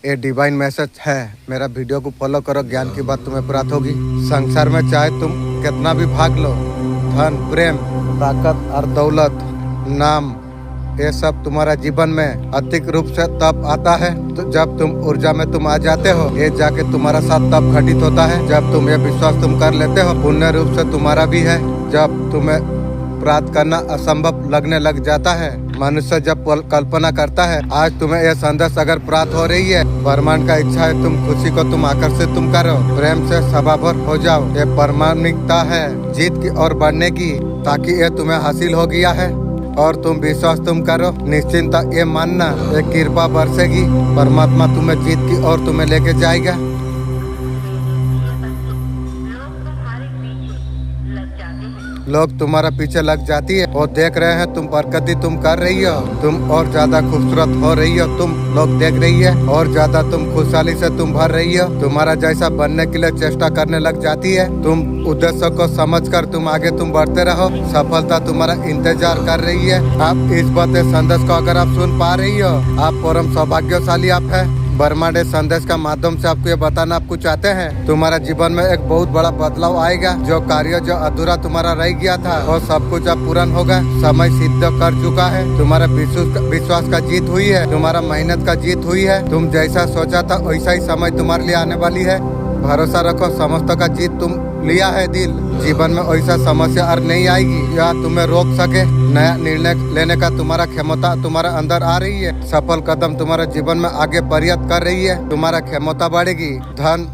ये divine message है। मेरा वीडियो को फॉलो करो, ज्ञान की बात तुम्हें प्राप्त होगी। संसार में चाहे तुम कितना भी भाग लो, धन, प्रेम, ताकत और दौलत, नाम, ये सब तुम्हारा जीवन में अधिक रूप से तब आता है तो जब तुम ऊर्जा में तुम आ जाते हो। ये जाके तुम्हारा साथ तब घटित होता है जब तुम ये विश्वास तुम कर लेते हो पुण्य रूप से तुम्हारा भी है। जब तुम्हें प्राप्त करना असंभव लगने लग जाता है, मनुष्य जब कल्पना करता है, आज तुम्हें यह संदेश अगर प्राप्त हो रही है, ब्रह्मांड का इच्छा है तुम खुशी को तुम आकर्षित तुम करो, प्रेम से सभाभर हो जाओ। ये प्रामाणिकता है जीत की ओर बढ़ने की, ताकि ये तुम्हें हासिल हो गया है और तुम विश्वास तुम करो। निश्चिंता ये मानना, एक कृपा बरसेगी, परमात्मा तुम्हें जीत की ओर तुम्हें लेके जाएगा। लोग तुम्हारा पीछे लग जाती है, वो देख रहे हैं तुम प्रगति तुम कर रही हो, तुम और ज्यादा खूबसूरत हो रही हो, तुम लोग देख रही है और ज्यादा तुम खुशहाली से तुम भर रही हो। तुम्हारा जैसा बनने के लिए चेष्टा करने लग जाती है। तुम उद्देश्य को समझकर तुम आगे तुम बढ़ते रहो, सफलता तुम्हारा इंतजार कर रही है। आप इस बात संदेश को अगर आप सुन पा रही हो, आप परम सौभाग्यशाली आप है। ब्रह्मांड संदेश का माध्यम से आपको ये बताना आपको चाहते हैं, तुम्हारा जीवन में एक बहुत बड़ा बदलाव आएगा। जो कार्य जो अधूरा तुम्हारा रह गया था वो सब कुछ अब पूर्ण होगा। समय सिद्ध कर चुका है, तुम्हारा विश्वास का जीत हुई है, तुम्हारा मेहनत का जीत हुई है। तुम जैसा सोचा था वैसा ही समय तुम्हारे लिए आने वाली है। भरोसा रखो, समस्त का जीत तुम लिया है। दिल जीवन में वैसा समस्या और नहीं आएगी या तुम्हें रोक सके। नया निर्णय लेने का तुम्हारा क्षमता तुम्हारा अंदर आ रही है। सफल कदम तुम्हारे जीवन में आगे प्रयत्न कर रही है, तुम्हारा क्षमता बढ़ेगी। धन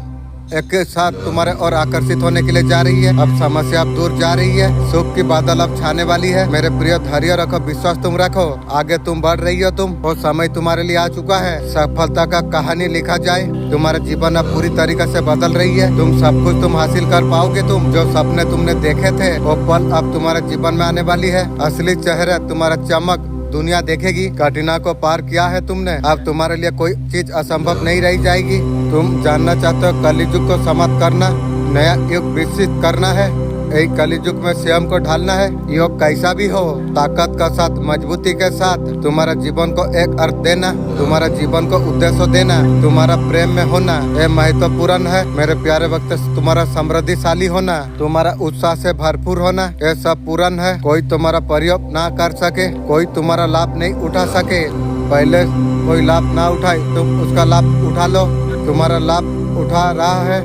एक साथ तुम्हारे और आकर्षित होने के लिए जा रही है। अब समस्या अब दूर जा रही है, सुख की बादल अब छाने वाली है। मेरे प्रिय, धैर्य रखो, विश्वास तुम रखो, आगे तुम बढ़ रही हो। तुम वो समय तुम्हारे लिए आ चुका है, सफलता का कहानी लिखा जाए। तुम्हारा जीवन अब पूरी तरीके से बदल रही है। तुम सब कुछ तुम हासिल कर पाओगे। तुम जो सपने तुमने देखे थे वो पल अब तुम्हारे जीवन में आने वाली है। असली चेहरा तुम्हारा चमक दुनिया देखेगी। कठिनाई को पार किया है तुमने, अब तुम्हारे लिए कोई चीज असंभव नहीं रही जाएगी। तुम जानना चाहते हो कलियुग को समाप्त करना, नया युग विकसित करना है, एक कलियुग में स्वयं को ढालना है। योग कैसा भी हो, ताकत का साथ, मजबूती के साथ तुम्हारा जीवन को एक अर्थ देना, तुम्हारा जीवन को उद्देश्य देना, तुम्हारा प्रेम में होना, ये महत्वपूर्ण है। मेरे प्यारे वक्त, तुम्हारा समृद्धिशाली होना, तुम्हारा उत्साह से भरपूर होना, ये सब पूर्ण है। कोई तुम्हारा प्रयोग ना कर सके, कोई तुम्हारा लाभ नहीं उठा सके। पहले कोई लाभ ना उठाए, तुम उसका लाभ उठा लो। तुम्हारा लाभ उठा रहा है,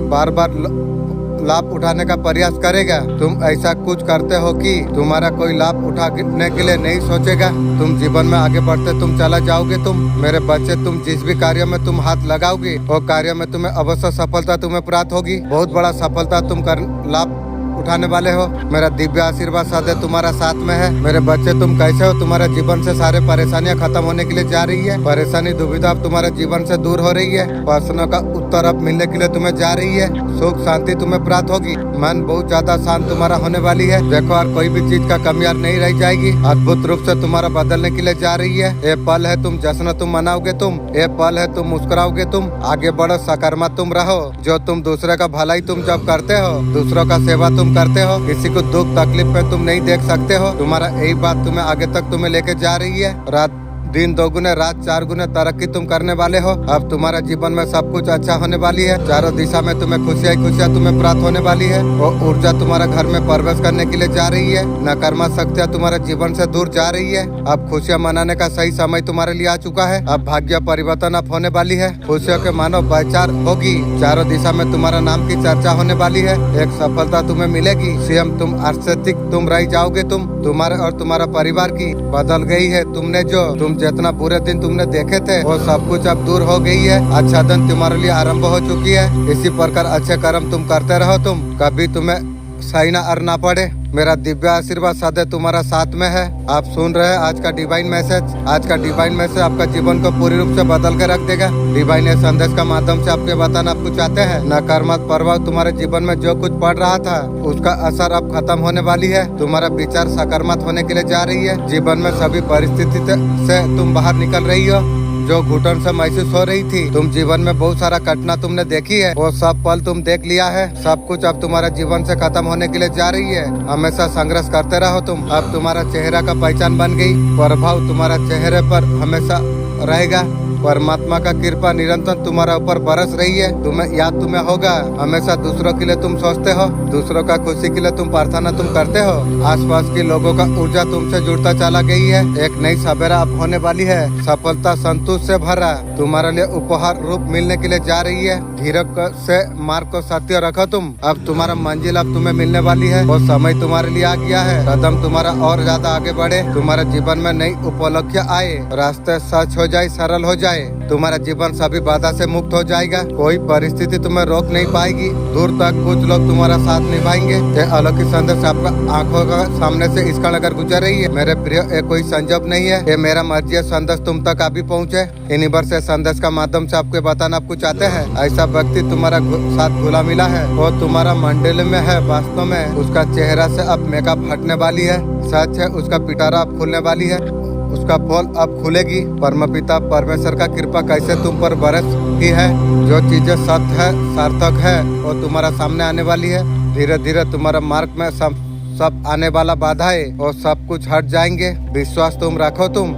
बार बार लाभ उठाने का प्रयास करेगा। तुम ऐसा कुछ करते हो कि तुम्हारा कोई लाभ उठाने के लिए नहीं सोचेगा। तुम जीवन में आगे बढ़ते तुम चला जाओगे। तुम मेरे बच्चे, तुम जिस भी कार्य में तुम हाथ लगाओगे वो कार्य में तुम्हें अवश्य सफलता तुम्हें प्राप्त होगी। बहुत बड़ा सफलता तुम लाभ उठाने वाले हो। मेरा दिव्य आशीर्वाद सदैव तुम्हारा साथ में है। मेरे बच्चे, तुम कैसे हो? तुम्हारे जीवन से सारे परेशानियां खत्म होने के लिए जा रही है। परेशानी दुविधा अब तुम्हारे जीवन से दूर हो रही है। प्रश्नों का उत्तर अब मिलने के लिए तुम्हें जा रही है। सुख शांति तुम्हें प्राप्त होगी। मन बहुत ज्यादा शांत तुम्हारा होने वाली है। देखो, और कोई भी चीज का कमी और नहीं रह जाएगी। अद्भुत रूप से तुम्हारा बदलने के लिए जा रही है। ये पल है तुम जश्न तुम मनाओगे। तुम ये पल है तुम मुस्कुराओगे। तुम आगे बढ़ो, सकारात्मक तुम रहो। जो तुम दूसरे का भलाई तुम जब करते हो, दूसरों का सेवा तुम करते हो, किसी को दुख तकलीफ में तुम नहीं देख सकते हो। तुम्हारा यही बात तुम्हें आगे तक तुम्हें लेके जा रही है। रात दिन 2 गुने, रात 4 गुने तरक्की तुम करने वाले हो। अब तुम्हारा जीवन में सब कुछ अच्छा होने वाली है। चारों दिशा में तुम्हें खुशियाँ खुशियाँ तुम्हें प्राप्त होने वाली है। वो ऊर्जा तुम्हारा घर में प्रवेश करने के लिए जा रही है। नकारात्मक शक्तियाँ तुम्हारे जीवन से दूर जा रही है। अब खुशियाँ मनाने का सही समय तुम्हारे लिए आ चुका है। अब भाग्य परिवर्तन अब होने वाली है। खुशियों के मानो बचार होगी। चारों दिशा में तुम्हारा नाम की चर्चा होने वाली है। एक सफलता तुम्हें मिलेगी। स्वयं तुम आश्चर्यचकित तुम रह जाओगे। तुम्हारे और तुम्हारा परिवार की बदल गई है। तुमने जो तुम जितना बुरे दिन तुमने देखे थे वो सब कुछ अब दूर हो गई है। अच्छा दिन तुम्हारे लिए आरंभ हो चुकी है। इसी प्रकार अच्छे कर्म तुम करते रहो। तुम कभी तुम्हें सहना ना पड़े। मेरा दिव्य आशीर्वाद सदैव तुम्हारा साथ में है। आप सुन रहे हैं आज का डिवाइन मैसेज। आज का डिवाइन मैसेज आपका जीवन को पूरी रूप से बदल के रख देगा। डिवाइन संदेश का माध्यम से आपके बताना आपको चाहते हैं, नकारात्मक प्रभाव तुम्हारे जीवन में जो कुछ पड़ रहा था उसका असर अब खत्म होने वाली है। तुम्हारा विचार सकारात्मक होने के लिए जा रही है। जीवन में सभी परिस्थिति से तुम बाहर निकल रही हो। जो घुटन से महसूस हो रही थी, तुम जीवन में बहुत सारा घटना तुमने देखी है, वो सब पल तुम देख लिया है। सब कुछ अब तुम्हारे जीवन से खत्म होने के लिए जा रही है। हमेशा संघर्ष करते रहो तुम। अब तुम्हारा चेहरा का पहचान बन गई। प्रभाव तुम्हारा चेहरे पर हमेशा रहेगा। परमात्मा का कृपा निरंतर तुम्हारा ऊपर बरस रही है। तुम्हें याद तुम्हें होगा, हमेशा दूसरों के लिए तुम सोचते हो, दूसरों का खुशी के लिए तुम प्रार्थना तुम करते हो। आसपास के लोगों का ऊर्जा तुमसे जुड़ता चला गई है। एक नई सवेरा अब होने वाली है, सफलता संतोष से भरा तुम्हारे लिए उपहार रूप मिलने के लिए जा रही है। धीरज से मार्ग को सत्य रखो तुम, अब तुम्हारा मंजिल अब तुम्हें मिलने वाली है। वो समय तुम्हारे लिए आ गया है, कदम तुम्हारा और ज्यादा आगे बढ़े, तुम्हारे जीवन में नई उपलब्धियां आए, रास्ते सच हो जाए, सरल हो जाए, तुम्हारा जीवन सभी बाधा से मुक्त हो जाएगा। कोई परिस्थिति तुम्हें रोक नहीं पाएगी। दूर तक कुछ लोग तुम्हारा साथ निभाएंगे। ये अलौकिक संदेश आपका आंखों का सामने से इसका अगर गुजर रही है, मेरे प्रिय, ये कोई संजोग नहीं है, ये मेरा मर्जी है संदेश तुम तक अभी पहुँचे। इन्हीं वर्ष से संदेश का माध्यम से आपको बताना आपको चाहते हैं। ऐसा व्यक्ति तुम्हारा साथ घुला मिला है, वो तुम्हारा मंडल में है। वास्तव में उसका चेहरा से अब मेकअप हटने वाली है। सच है, उसका पिटारा अब खुलने वाली है, उसका पोल अब खुलेगी। परमपिता परमेश्वर का कृपा कैसे तुम पर बरस ही है। जो चीजें सत्य है, सार्थक है, वो तुम्हारा सामने आने वाली है। धीरे धीरे तुम्हारा मार्ग में सब आने वाला बाधाएं और सब कुछ हट जाएंगे। विश्वास तुम रखो, तुम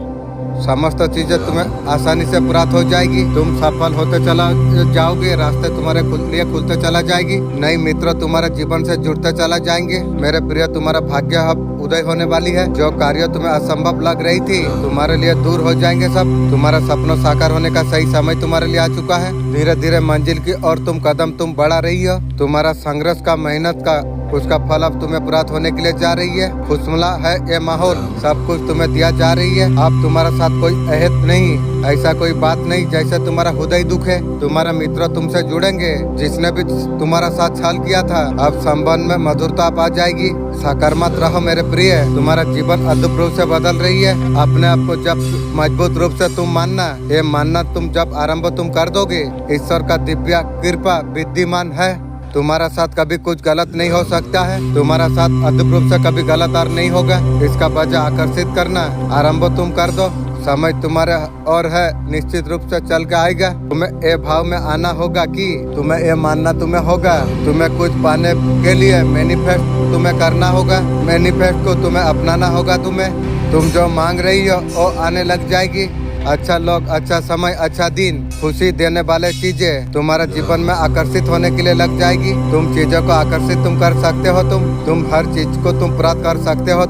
समस्त चीजें तुम्हें आसानी से प्राप्त हो जाएगी। तुम सफल होते चला जाओगे, रास्ते तुम्हारे लिए खुलते चला जाएगी, नई मित्र तुम्हारे जीवन से जुड़ते चला जाएंगे। मेरे प्रिय, तुम्हारा भाग्य अब उदय होने वाली है। जो कार्य तुम्हें असंभव लग रही थी, तुम्हारे लिए दूर हो जाएंगे सब। तुम्हारा सपनों साकार होने का सही समय तुम्हारे लिए आ चुका है। धीरे धीरे मंजिल की और तुम कदम तुम बढ़ा रही हो। तुम्हारा संघर्ष का, मेहनत का, उसका फल अब तुम्हें प्राप्त होने के लिए जा रही है। खुशमला है ये माहौल, सब कुछ तुम्हें दिया जा रही है। अब तुम्हारा साथ कोई अहद नहीं, ऐसा कोई बात नहीं जैसे तुम्हारा हृदय दुख है। तुम्हारा मित्र तुमसे जुड़ेंगे, जिसने भी तुम्हारा साथ छल किया था। अब संबंध में मधुरता आ जाएगी। सकारात्मक रहो मेरे प्रिय, तुम्हारा जीवन अद्भुत रूप से बदल रही है। अपने आप को जब मजबूत रूप से तुम मानना, ये मानना तुम जब आरंभ तुम कर दोगे, ईश्वर का दिव्य कृपा विद्यमान है। तुम्हारा साथ कभी कुछ गलत नहीं हो सकता है। तुम्हारा साथ अद्भुत रूप से कभी गलत और नहीं होगा। इसका वजह आकर्षित करना आरंभ तुम कर दो। समय तुम्हारे और है, निश्चित रूप से चल के आएगा। तुम्हें ये भाव में आना होगा कि तुम्हें ये मानना तुम्हें होगा, तुम्हें कुछ पाने के लिए मैनिफेस्ट तुम्हें करना होगा। मैनिफेस्ट को तुम्हें अपनाना होगा। तुम जो मांग रही हो वो आने लग जाएगी। अच्छा लोग, अच्छा समय, अच्छा दिन, खुशी देने वाले चीजें तुम्हारे जीवन में आकर्षित होने के लिए लग जाएगी। तुम चीजों को आकर्षित तुम कर सकते हो। तुम हर चीज को तुम प्राप्त कर सकते हो।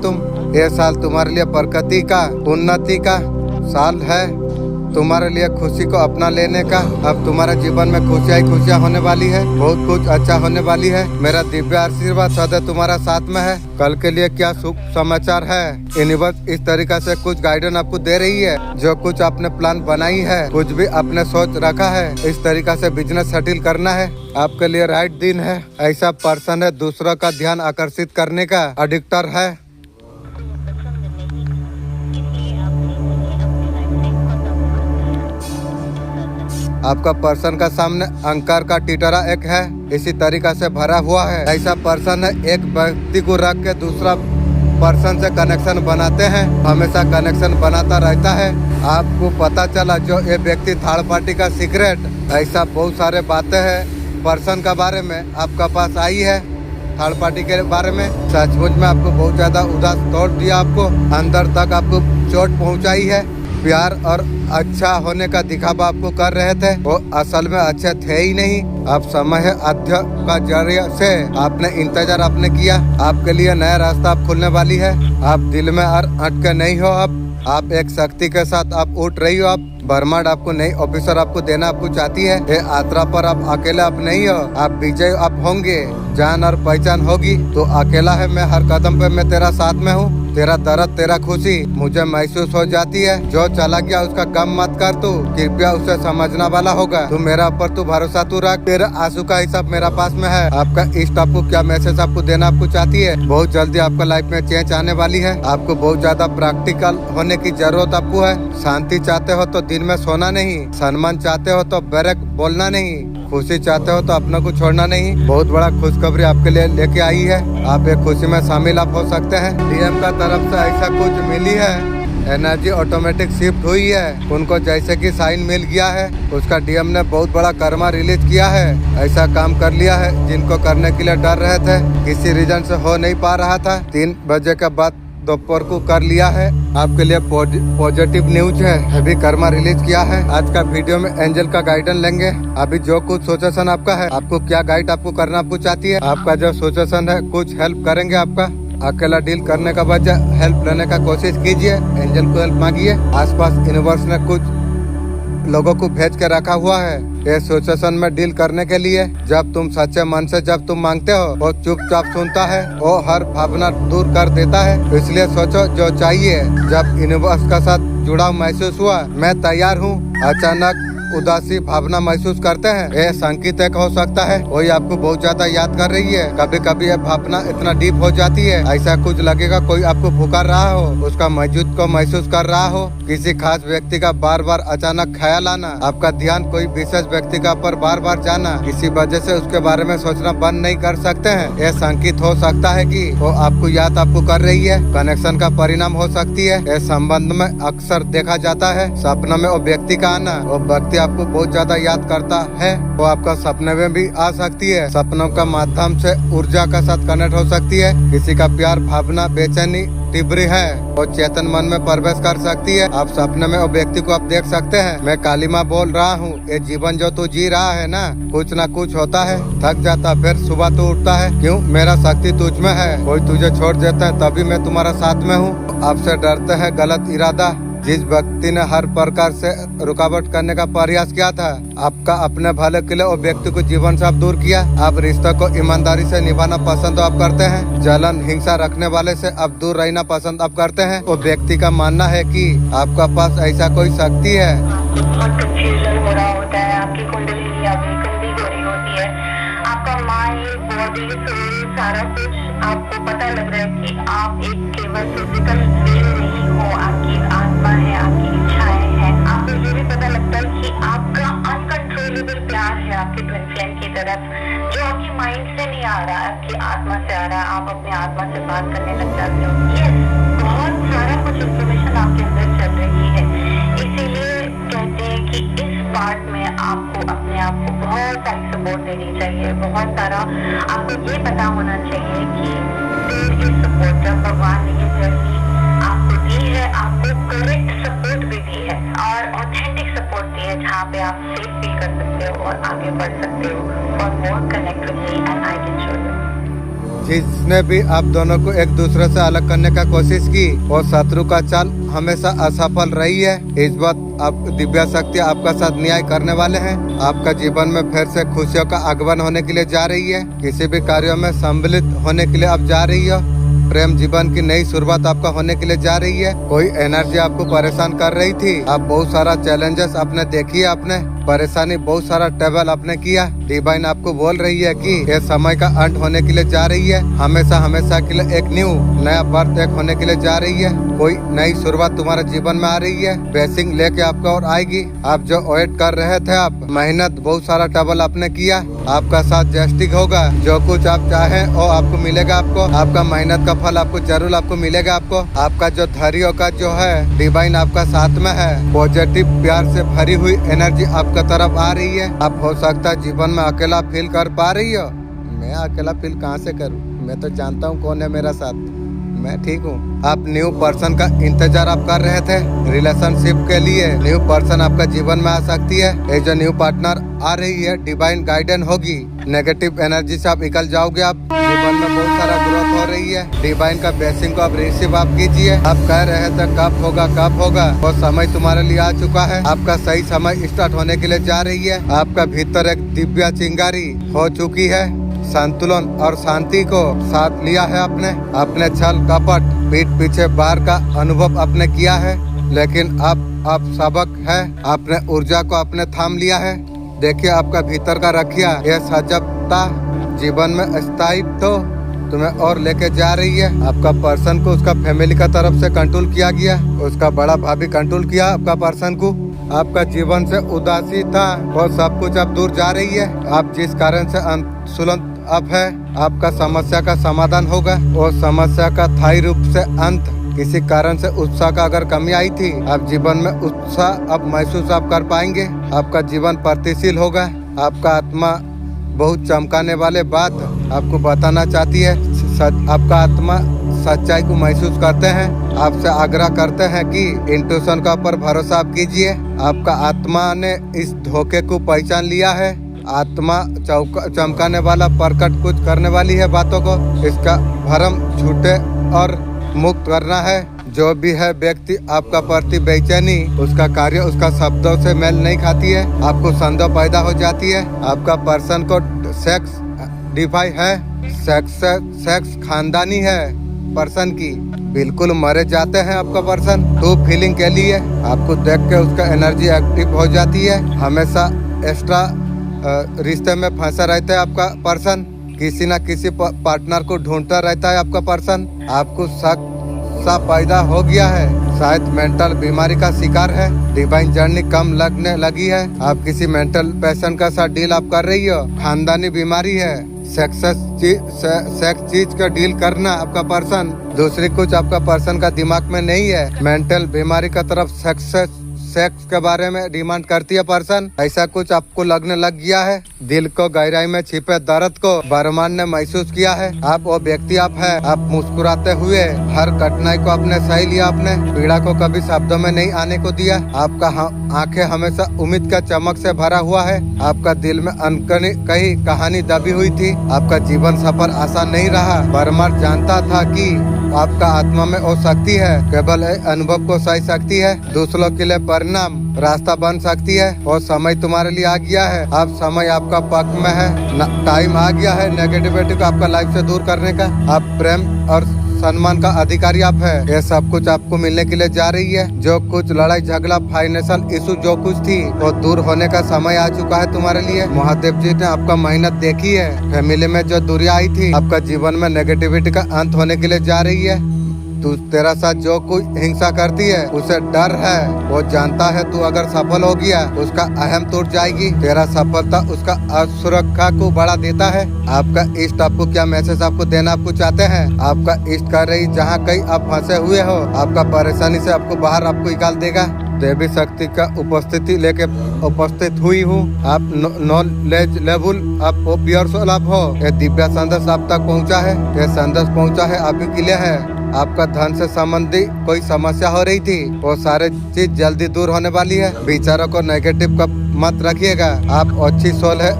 ये साल तुम्हारे लिए प्रगति का, उन्नति का साल है, तुम्हारे लिए खुशी को अपना लेने का। अब तुम्हारे जीवन में खुशियाँ होने वाली है, बहुत कुछ अच्छा होने वाली है। मेरा दिव्य आशीर्वाद सदैव तुम्हारा साथ में है। कल के लिए क्या शुभ समाचार है। यूनिवर्स इस तरीका से कुछ गाइडेंस आपको दे रही है। जो कुछ आपने प्लान बनाई है, कुछ भी आपने सोच रखा है, इस तरीका से बिजनेस सेटल करना है, आपके लिए राइट दिन है। ऐसा पर्सन है, दूसरों का ध्यान आकर्षित करने का एडिक्टर है। आपका पर्सन का सामने अंकार का टिटरा एक है, इसी तरीका से भरा हुआ है। ऐसा पर्सन है, एक व्यक्ति को रख के दूसरा पर्सन से कनेक्शन बनाते हैं, हमेशा कनेक्शन बनाता रहता है। आपको पता चला जो ये व्यक्ति थर्ड पार्टी का सीक्रेट, ऐसा बहुत सारे बातें हैं पर्सन का बारे में आपका पास आई है। थर्ड पार्टी के बारे में सचमुच में आपको बहुत ज्यादा उदास तोड़ दिया, आपको अंदर तक आपको चोट पहुंचाई है। प्यार और अच्छा होने का दिखावा आपको कर रहे थे, वो असल में अच्छे थे ही नहीं। अब समय है अध्य का जरिए से आपने इंतजार आपने किया, आपके लिए नया रास्ता आप खुलने वाली है। आप दिल में और अटके नहीं हो। अब आप एक शक्ति के साथ आप उठ रही हो। आप ब्रह्मांड आपको नई ऑफिसर आपको देना आपको चाहती है। ये यात्रा पर आप अकेला आप नहीं हो, आप विजय आप होंगे। जान और पहचान होगी तो अकेला है, मैं हर कदम पे मैं तेरा साथ में हूँ। तेरा दर्द तेरा खुशी मुझे महसूस हो जाती है। जो चला गया उसका गम मत कर, तू कृपया उसे समझना वाला होगा। तू मेरा ऊपर तू भरोसा तू रख, तेरा आंसू का हिसाब मेरा पास में है। आपका इष्ट आपको क्या मैसेज आपको देना आपको चाहती है। बहुत जल्दी आपका लाइफ में चेंज आने वाली है। आपको बहुत ज्यादा प्रैक्टिकल होने की जरूरत आपको है। शांति चाहते हो तो दिन में सोना नहीं, सम्मान चाहते हो तो बैरक बोलना नहीं, खुशी चाहते हो तो अपना को छोड़ना नहीं। बहुत बड़ा खुशखबरी आपके लिए लेके आई है। आप एक खुशी में शामिल आप हो सकते हैं। डीएम का तरफ से ऐसा कुछ मिली है, एनर्जी ऑटोमेटिक शिफ्ट हुई है। उनको जैसे कि साइन मिल गया है, उसका डीएम ने बहुत बड़ा कर्मा रिलीज किया है। ऐसा काम कर लिया है जिनको करने के लिए डर रहे थे, किसी रीजन से हो नहीं पा रहा था। 3 बजे के बाद दोपहर को कर लिया है। आपके लिए पॉजिटिव न्यूज है। अभी कर्मा रिलीज किया है। आज का वीडियो में एंजल का गाइडेंस लेंगे। अभी जो कुछ सिचुएशन आपका है, आपको क्या गाइड आपको करना आपको चाहती है, आपका जो सिचुएशन है कुछ हेल्प करेंगे। आपका अकेला डील करने का बजाय हेल्प लेने का कोशिश कीजिए। एंजल को हेल्प मांगिए। आसपास यूनिवर्स ने कुछ लोगों को भेज के रखा हुआ है ये सिचुएशन में डील करने के लिए। जब तुम सच्चे मन से जब तुम मांगते हो, वो चुपचाप सुनता है, वो हर भावना दूर कर देता है। इसलिए सोचो जो चाहिए। जब यूनिवर्स का साथ जुड़ाव महसूस हुआ, मैं तैयार हूँ। अचानक उदासी भावना महसूस करते हैं, यह संकेत एक हो सकता है कोई आपको बहुत ज्यादा याद कर रही है। कभी कभी यह भावना इतना डीप हो जाती है, ऐसा कुछ लगेगा कोई आपको पुकार रहा हो, उसका मौजूद को महसूस कर रहा हो। किसी खास व्यक्ति का बार बार अचानक ख्याल आना, आपका ध्यान कोई विशेष व्यक्ति का पर बार बार जाना, किसी वजह से उसके बारे में सोचना बंद नहीं कर सकते हैं। यह संकेत हो सकता है कि वो आपको याद आपको कर रही है। कनेक्शन का परिणाम हो सकती है। यह संबंध में अक्सर देखा जाता है। सपना में वो व्यक्ति का आना, वो व्यक्ति आपको बहुत ज्यादा याद करता है। वो आपका सपने में भी आ सकती है। सपनों का माध्यम से ऊर्जा का साथ कनेक्ट हो सकती है। किसी का प्यार भावना बेचैनी तिब्री है, वो चेतन मन में प्रवेश कर सकती है। आप सपने में वो व्यक्ति को आप देख सकते हैं। मैं कालिमा बोल रहा हूँ, ये जीवन जो तू जी रहा है ना कुछ होता है, थक जाता, फिर सुबह तू उठता है। क्यों? मेरा शक्ति तुझ में है। कोई तुझे छोड़ देता है तभी मैं तुम्हारा साथ में हूँ। आपसे डरते हैं गलत इरादा। जिस व्यक्ति ने हर प्रकार से रुकावट करने का प्रयास किया था, आपका अपने भले के लिए वो व्यक्ति को जीवन से आप दूर किया। आप रिश्ते को ईमानदारी से निभाना पसंद आप करते हैं। जलन हिंसा रखने वाले से आप दूर रहना पसंद आप करते हैं। वो व्यक्ति का मानना है कि आपका पास ऐसा कोई शक्ति है। बहुत कंफ्यूजन हो रहा होता है। आपकी कुंडली आपकी गंदी हो रही होती है। आपका माइंड बॉडी सोल सारा कुछ आपको पता लग रहा है कि आप एक केवल फिजिकल बीइंग नहीं हो, आपकी आत्मा है, आपकी इच्छाएं हैं। आपको ये भी पता लगता है कि आपका अनकंट्रोलेबल प्यार है आपके ट्विन फ्लेम की तरफ, जो आपकी माइंड से नहीं आ रहा, आपकी आत्मा से आ रहा है। आप अपनी आत्मा से बात करने लग जाते हो। यस, बहुत सारा कुछ इंफॉर्मेशन आपके अंदर चल रही है। इसीलिए कहते हैं कि इस पार्ट में आपको अपने आप को बहुत सारी सपोर्ट देनी चाहिए। बहुत सारा आपको ये पता होना चाहिए कि सपोर्ट जब भगवान ने ये जर्नी आपको दी है, आपको करेक्ट सपोर्ट भी दी है और ऑथेंटिक सपोर्ट दी है, जहाँ पे आप सेफ फील कर सकते हो और आगे बढ़ सकते हो। For more connect with me and I can show you. जिसने भी आप दोनों को एक दूसरे से अलग करने का कोशिश की, वो शत्रु का चाल हमेशा असफल रही है। इस बात आप दिव्य शक्ति आपका साथ न्याय करने वाले हैं। आपका जीवन में फिर से खुशियों का आगमन होने के लिए जा रही है। किसी भी कार्यों में सम्मिलित होने के लिए आप जा रही हो। प्रेम जीवन की नई शुरुआत आपका होने के लिए जा रही है। कोई एनर्जी आपको परेशान कर रही थी। आप बहुत सारा चैलेंजेस आपने देखी है, आपने परेशानी बहुत सारा ट्रेवल आपने किया। डिवाइन आपको बोल रही है कि ये समय का अंत होने के लिए जा रही है। हमेशा के लिए एक नया बर्थ एक होने के लिए जा रही है। कोई नई शुरुआत तुम्हारे जीवन में आ रही है। ब्लेसिंग लेके आपका और आएगी। आप जो वेट कर रहे थे, आप मेहनत बहुत सारा ट्रेवल आपने किया, आपका साथ जस्टिक होगा। जो कुछ आप चाहे वो आपको मिलेगा। आपका मेहनत का फल आपको जरूर आपको मिलेगा। आपका जो धैर्य का जो है डिवाइन आपका साथ में है। पॉजिटिव प्यार से भरी हुई एनर्जी आपका तरफ आ रही है। आप हो सकता है जीवन में अकेला फील कर पा रही हो। मैं अकेला फील कहाँ से करूँ? मैं तो जानता हूँ कौन है मेरा साथ। मैं ठीक हूँ। आप न्यू पर्सन का इंतजार आप कर रहे थे रिलेशनशिप के लिए। न्यू पर्सन आपका जीवन में आ सकती है। ये जो न्यू पार्टनर आ रही है, डिवाइन गाइडेंस होगी। नेगेटिव एनर्जी से आप निकल जाओगे। आप जीवन में बहुत सारा ग्रोथ हो रही है। डिवाइन का ब्लेसिंग को आप रिसीव आप कीजिए। आप कह रहे थे कब होगा, वो समय तुम्हारे लिए आ चुका है। आपका सही समय स्टार्ट होने के लिए जा रही है। आपका भीतर एक दिव्य चिंगारी हो चुकी है। संतुलन और शांति को साथ लिया है आपने। अपने छल कपट पीठ पीछे बार का अनुभव आपने किया है, लेकिन अब सबक है। आपने ऊर्जा को आपने थाम लिया है। देखिए आपका भीतर का रखिया, यह सजगता जीवन में स्थायित्व तुम्हें और लेके जा रही है। आपका पर्सन को उसका फैमिली का तरफ से कंट्रोल किया गया। उसका बड़ा भाभी कंट्रोल किया आपका पर्सन को। आपका जीवन से उदासी था, वो सब कुछ अब दूर जा रही है। आप जिस कारण से अंतुलन अब है, आपका समस्या का समाधान होगा। वो समस्या का स्थायी रूप से अंत। किसी कारण से उत्साह का अगर कमी आई थी, आप जीवन में उत्साह अब महसूस आप कर पाएंगे। आपका जीवन प्रगतिशील होगा। आपका आत्मा बहुत चमकाने वाले बात आपको बताना चाहती है। आपका आत्मा सच्चाई को महसूस करते हैं। आपसे आग्रह करते हैं कि इंट्यूशन का ऊपर भरोसा आप कीजिए। आपका आत्मा ने इस धोखे को पहचान लिया है। आत्मा चमकाने वाला प्रकट कुछ करने वाली है बातों को। इसका भरम झूठे और मुक्त करना है। जो भी है व्यक्ति आपका प्रति बेचैनी, उसका कार्य उसका शब्दों से मेल नहीं खाती है। आपको संदेह पैदा हो जाती है। आपका पर्सन को सेक्स डिफाई है। सेक्स खानदानी है पर्सन की। बिल्कुल मरे जाते हैं आपका पर्सन तो फीलिंग के लिए। आपको देख के उसका एनर्जी एक्टिव हो जाती है। हमेशा एक्स्ट्रा रिश्ते में फंसा रहता है आपका पर्सन। किसी ना किसी पार्टनर को ढूंढता रहता है आपका पर्सन। आपको शक सा पैदा हो गया है। शायद मेंटल बीमारी का शिकार है। डिवाइन जर्नी कम लगने लगी है। आप किसी मेंटल पेशेंट का साथ डील आप कर रही हो। खानदानी बीमारी है। सेक्स चीज का डील करना आपका पर्सन। दूसरी कुछ आपका पर्सन का दिमाग में नहीं है। मेंटल बीमारी का तरफ सेक्स के बारे में डिमांड करती है पर्सन। ऐसा कुछ आपको लगने लग गया है। दिल को गहराई में छिपे दर्द को बरमान ने महसूस किया है। आप वो व्यक्ति आप है। आप मुस्कुराते हुए हर कठिनाई को आपने सही लिया। आपने पीड़ा को कभी शब्दों में नहीं आने को दिया। आपका आंखें हमेशा उम्मीद का चमक से भरा हुआ है। आपका दिल में अनकही कहीं कहानी दबी हुई थी। आपका जीवन सफर आसान नहीं रहा। बरमान जानता था कि आपका आत्मा में वो शक्ति है। केवल अनुभव को सही सकती है। दूसरों के लिए परिणाम रास्ता बन सकती है। और समय तुम्हारे लिए आ गया है। अब समय आपका पक्ष में है। टाइम आ गया है नेगेटिविटी को आपका लाइफ से दूर करने का। आप प्रेम और सम्मान का अधिकारी आप है। ये सब कुछ आपको मिलने के लिए जा रही है। जो कुछ लड़ाई झगड़ा फाइनेंशियल इशू जो कुछ थी वो दूर होने का समय आ चुका है तुम्हारे लिए। महादेव जी ने आपका मेहनत देखी है। फैमिली में जो दूरी आई थी आपका जीवन में नेगेटिविटी का अंत होने के लिए जा रही है। तू तेरा साथ जो कुछ हिंसा करती है उसे डर है। वो जानता है तू अगर सफल हो गया उसका अहम टूट जाएगी। तेरा सफलता उसका असुरक्षा को बढ़ा देता है। आपका इष्ट आपको क्या मैसेज आपको देना आपको चाहते हैं। आपका इष्ट कर रही जहाँ कहीं आप फंसे हुए हो आपका परेशानी से आपको बाहर आपको निकाल देगा। देवी शक्ति का उपस्थिति लेके उपस्थित हुई हूँ। आप नॉलेज लेवल आप प्योर सोल आप हो। ये दिव्य संदेश आप तक पहुँचा है। ये संदेश पहुँचा है आप ही के लिए है। आपका धन से संबंधी कोई समस्या हो रही थी वो सारे चीज जल्दी दूर होने वाली है। विचारों को नेगेटिव का मत रखिएगा। आप अच्छी सोल है।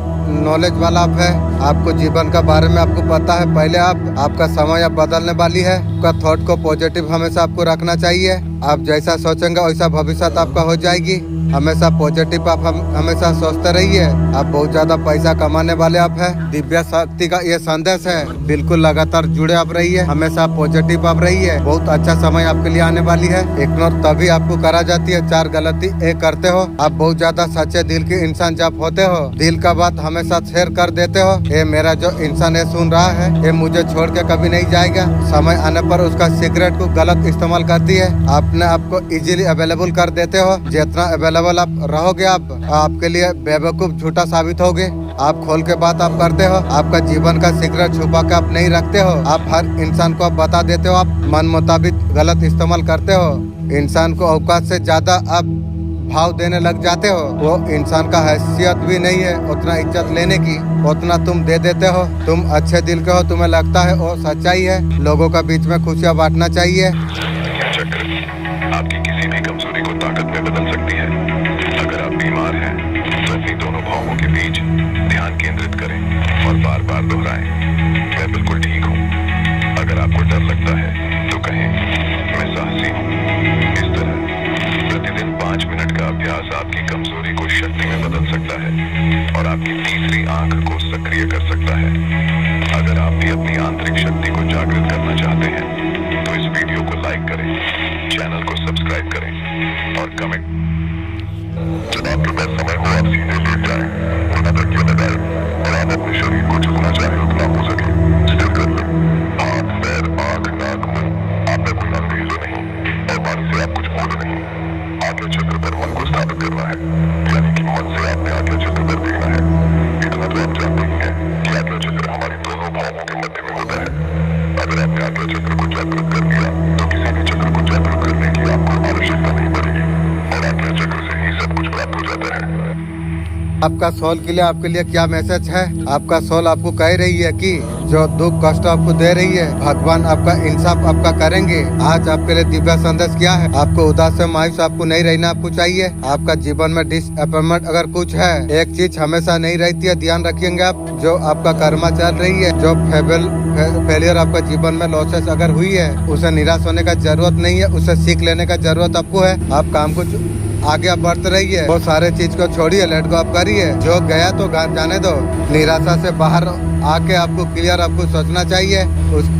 नॉलेज वाला आप है। आपको जीवन का बारे में आपको पता है। पहले आपका समय अब बदलने वाली है। आपका थॉट को पॉजिटिव हमेशा आपको रखना चाहिए। आप जैसा सोचेंगे वैसा भविष्य आपका हो जाएगी। हमेशा पॉजिटिव आप हमेशा सोचते रहिए। आप बहुत ज्यादा पैसा कमाने वाले आप है। दिव्य शक्ति का ये संदेश है। बिल्कुल लगातार जुड़े आप रहिए। हमेशा पॉजिटिव आप रहिए। बहुत अच्छा समय आपके लिए आने वाली है। इग्नोर तभी आपको करा जाती है 4 गलती एक करते हो। आप बहुत ज्यादा सच्चे दिल के इंसान जब होते हो दिल का बात हमेशा शेयर कर देते हो। ये मेरा जो इंसान है सुन रहा है ये मुझे छोड़ के कभी नहीं जाएगा। समय आने पर उसका सीक्रेट को गलत इस्तेमाल करती है। आपने आपको इजीली अवेलेबल कर देते हो। जितना अवेलेबल आप रहोगे आपके लिए बेवकूफ झूठा साबित होगे। आप खोल के बात आप करते हो। आपका जीवन का सीक्रेट छुपा के आप नहीं रखते हो। आप हर इंसान को आप बता देते हो। आप मन मुताबिक गलत इस्तेमाल करते हो। इंसान को औकात से ज्यादा आप भाव देने लग जाते हो। वो इंसान का हैसियत भी नहीं है उतना इज्जत लेने की उतना तुम दे देते हो। तुम अच्छे दिल के हो। तुम्हें लगता है वो सच्चाई है। लोगों का बीच में खुशियाँ बांटना चाहिए। आपकी किसी भी कमजोरी को ताकत में बदल सकती है। अगर आप बीमार हैं तो अपनी दोनों भावों के बीच ध्यान केंद्रित करें और बार बार दोहराएं, मैं बिल्कुल ठीक हूँ। अगर आपको डर लगता है तो कहें, मैं साहसी हूँ। इस तरह प्रतिदिन 5 मिनट का अभ्यास आपकी कमजोरी को शक्ति में बदल सकता है और आपकी तीसरी आंख को सक्रिय कर सकता है। अगर आप भी अपनी आंतरिक शक्ति को जागृत करना चाहते हैं तो इस वीडियो को लाइक करें, चैनल को सब्सक्राइब करें और कमेंट। जब आपके पास समय हो आप सीधे लेट जाएं, बिना तकिए लगाए और आप अपने शरीर को जितना चाहे उतना हो सके स्थिर कर लें। हाथ, पैर, आँख, नाक, मुंह, आप में कोई अंग्रेजो नहीं और मन से आप कुछ बोल नहीं। आज्ञा चक्र पर मन को स्थापित करना है, यानी कि मन से आपने आज्ञा चक्र पर देखना है। इतना तो आप जानते ही हैं कि आज्ञा चक्र हमारी दोनों भावों के मध्य में होता है। अगर आपने आज्ञा चक्र को जागृत कर दिया तो किसी भी चक्र को जागृत करने की आपको आवश्यकता नहीं पड़ेगी और आज्ञा चक्र से ही सब कुछ प्राप्त हो जाता है। आपका सोल के लिए आपके लिए क्या मैसेज है? आपका सोल आपको कह रही है कि जो दुख कष्ट आपको दे रही है, भगवान आपका इंसाफ आपका करेंगे। आज आपके लिए दिव्य संदेश क्या है? आपको उदास से मायूस आपको नहीं रहना आपको चाहिए। आपका जीवन में डिसअपॉइंटमेंट अगर कुछ है, एक चीज हमेशा नहीं रहती है, ध्यान रखिएगा आप। जो आपका कर्मा चल रही है, जो फेलियर आपका जीवन में लॉसेस अगर हुई है, उसे निराश होने का जरूरत नहीं है, उसे सीख लेने का जरूरत आपको है। आप काम को आगे आप बढ़ते रहिए, वो सारे चीज को छोड़िए, लेट गो आप करिए। जो गया तो जाने दो। निराशा से बाहर आके आपको क्लियर आपको सोचना चाहिए,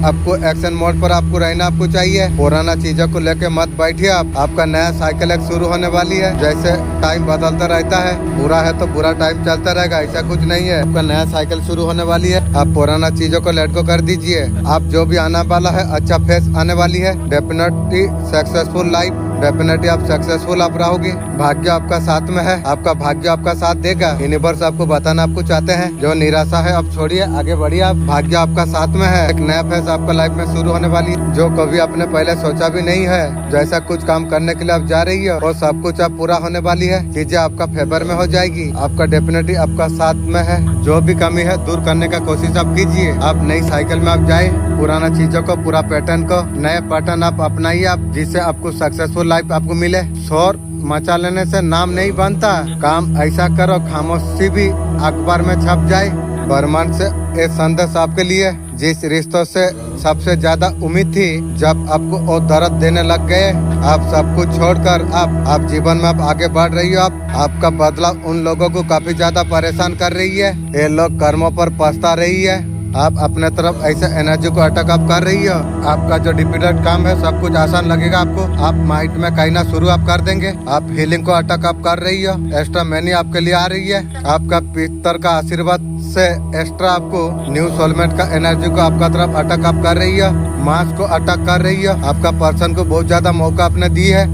आपको एक्शन मोड पर आपको रहना आपको चाहिए। पुराना चीजों को लेके मत बैठिए आप। आपका नया साइकिल एक शुरू होने वाली है। जैसे टाइम बदलता रहता है, बुरा है तो बुरा टाइम चलता रहेगा, ऐसा कुछ नहीं है। आपका नया साइकिल शुरू होने वाली है। आप पुराना चीजों को लेट गो कर दीजिए। आप जो भी आने वाला है, अच्छा फेस आने वाली है। डेफिनेटली सक्सेसफुल लाइफ, डेफिनेटली आप सक्सेसफुल आप रहोगे। भाग्य आपका साथ में है, आपका भाग्य आपका साथ देगा। यूनिवर्स आपको बताना आपको चाहते हैं, जो निराशा है अब छोड़िए, आगे बढ़िए आप। भाग्य आपका साथ में है। एक नया फेज आपका लाइफ में शुरू होने वाली है, जो कभी आपने पहले सोचा भी नहीं है। जैसा कुछ काम करने के लिए आप जा रही है, वो सब कुछ अब पूरा होने वाली है। चीजें आपका फेवर में हो जाएगी। आपका डेफिनेटली आपका साथ में है। जो भी कमी है दूर करने का कोशिश आप कीजिए। आप नई साइकिल में आप जाए, पुराना चीजों को, पूरा पैटर्न को, नए पैटर्न आप अपनाइए आप, जिससे आपको सक्सेसफुल लाइफ आपको मिले। शोर मचा लेने से नाम नहीं बनता। काम ऐसा करो खामोशी भी अखबार में छप जाए। ब्रह्मांड से ये संदेश आपके लिए, जिस रिश्तों से सबसे ज्यादा उम्मीद थी, जब आपको वो दर्द देने लग गए, आप सब कुछ छोड़कर आप जीवन में आप आगे बढ़ रही हो। आपका बदलाव उन लोगों को काफी ज्यादा परेशान कर रही है। ये लोग कर्मों पर पछता रही है। आप अपने तरफ ऐसे एनर्जी को अटक आप कर रही हो। आपका जो डिफिकल्ट काम है, सब कुछ आसान लगेगा आपको। आप माइंड में कहीं ना शुरू आप कर देंगे। आप हीलिंग को अटक आप कर रही हो। एक्स्ट्रा मनी आपके लिए आ रही है। आपका पितर का आशीर्वाद से एक्स्ट्रा आपको न्यू सोलमेट का एनर्जी को आपका तरफ अटक आप कर रही है। मास को अटक कर रही है। आपका पर्सन को बहुत ज्यादा मौका आपने दी है।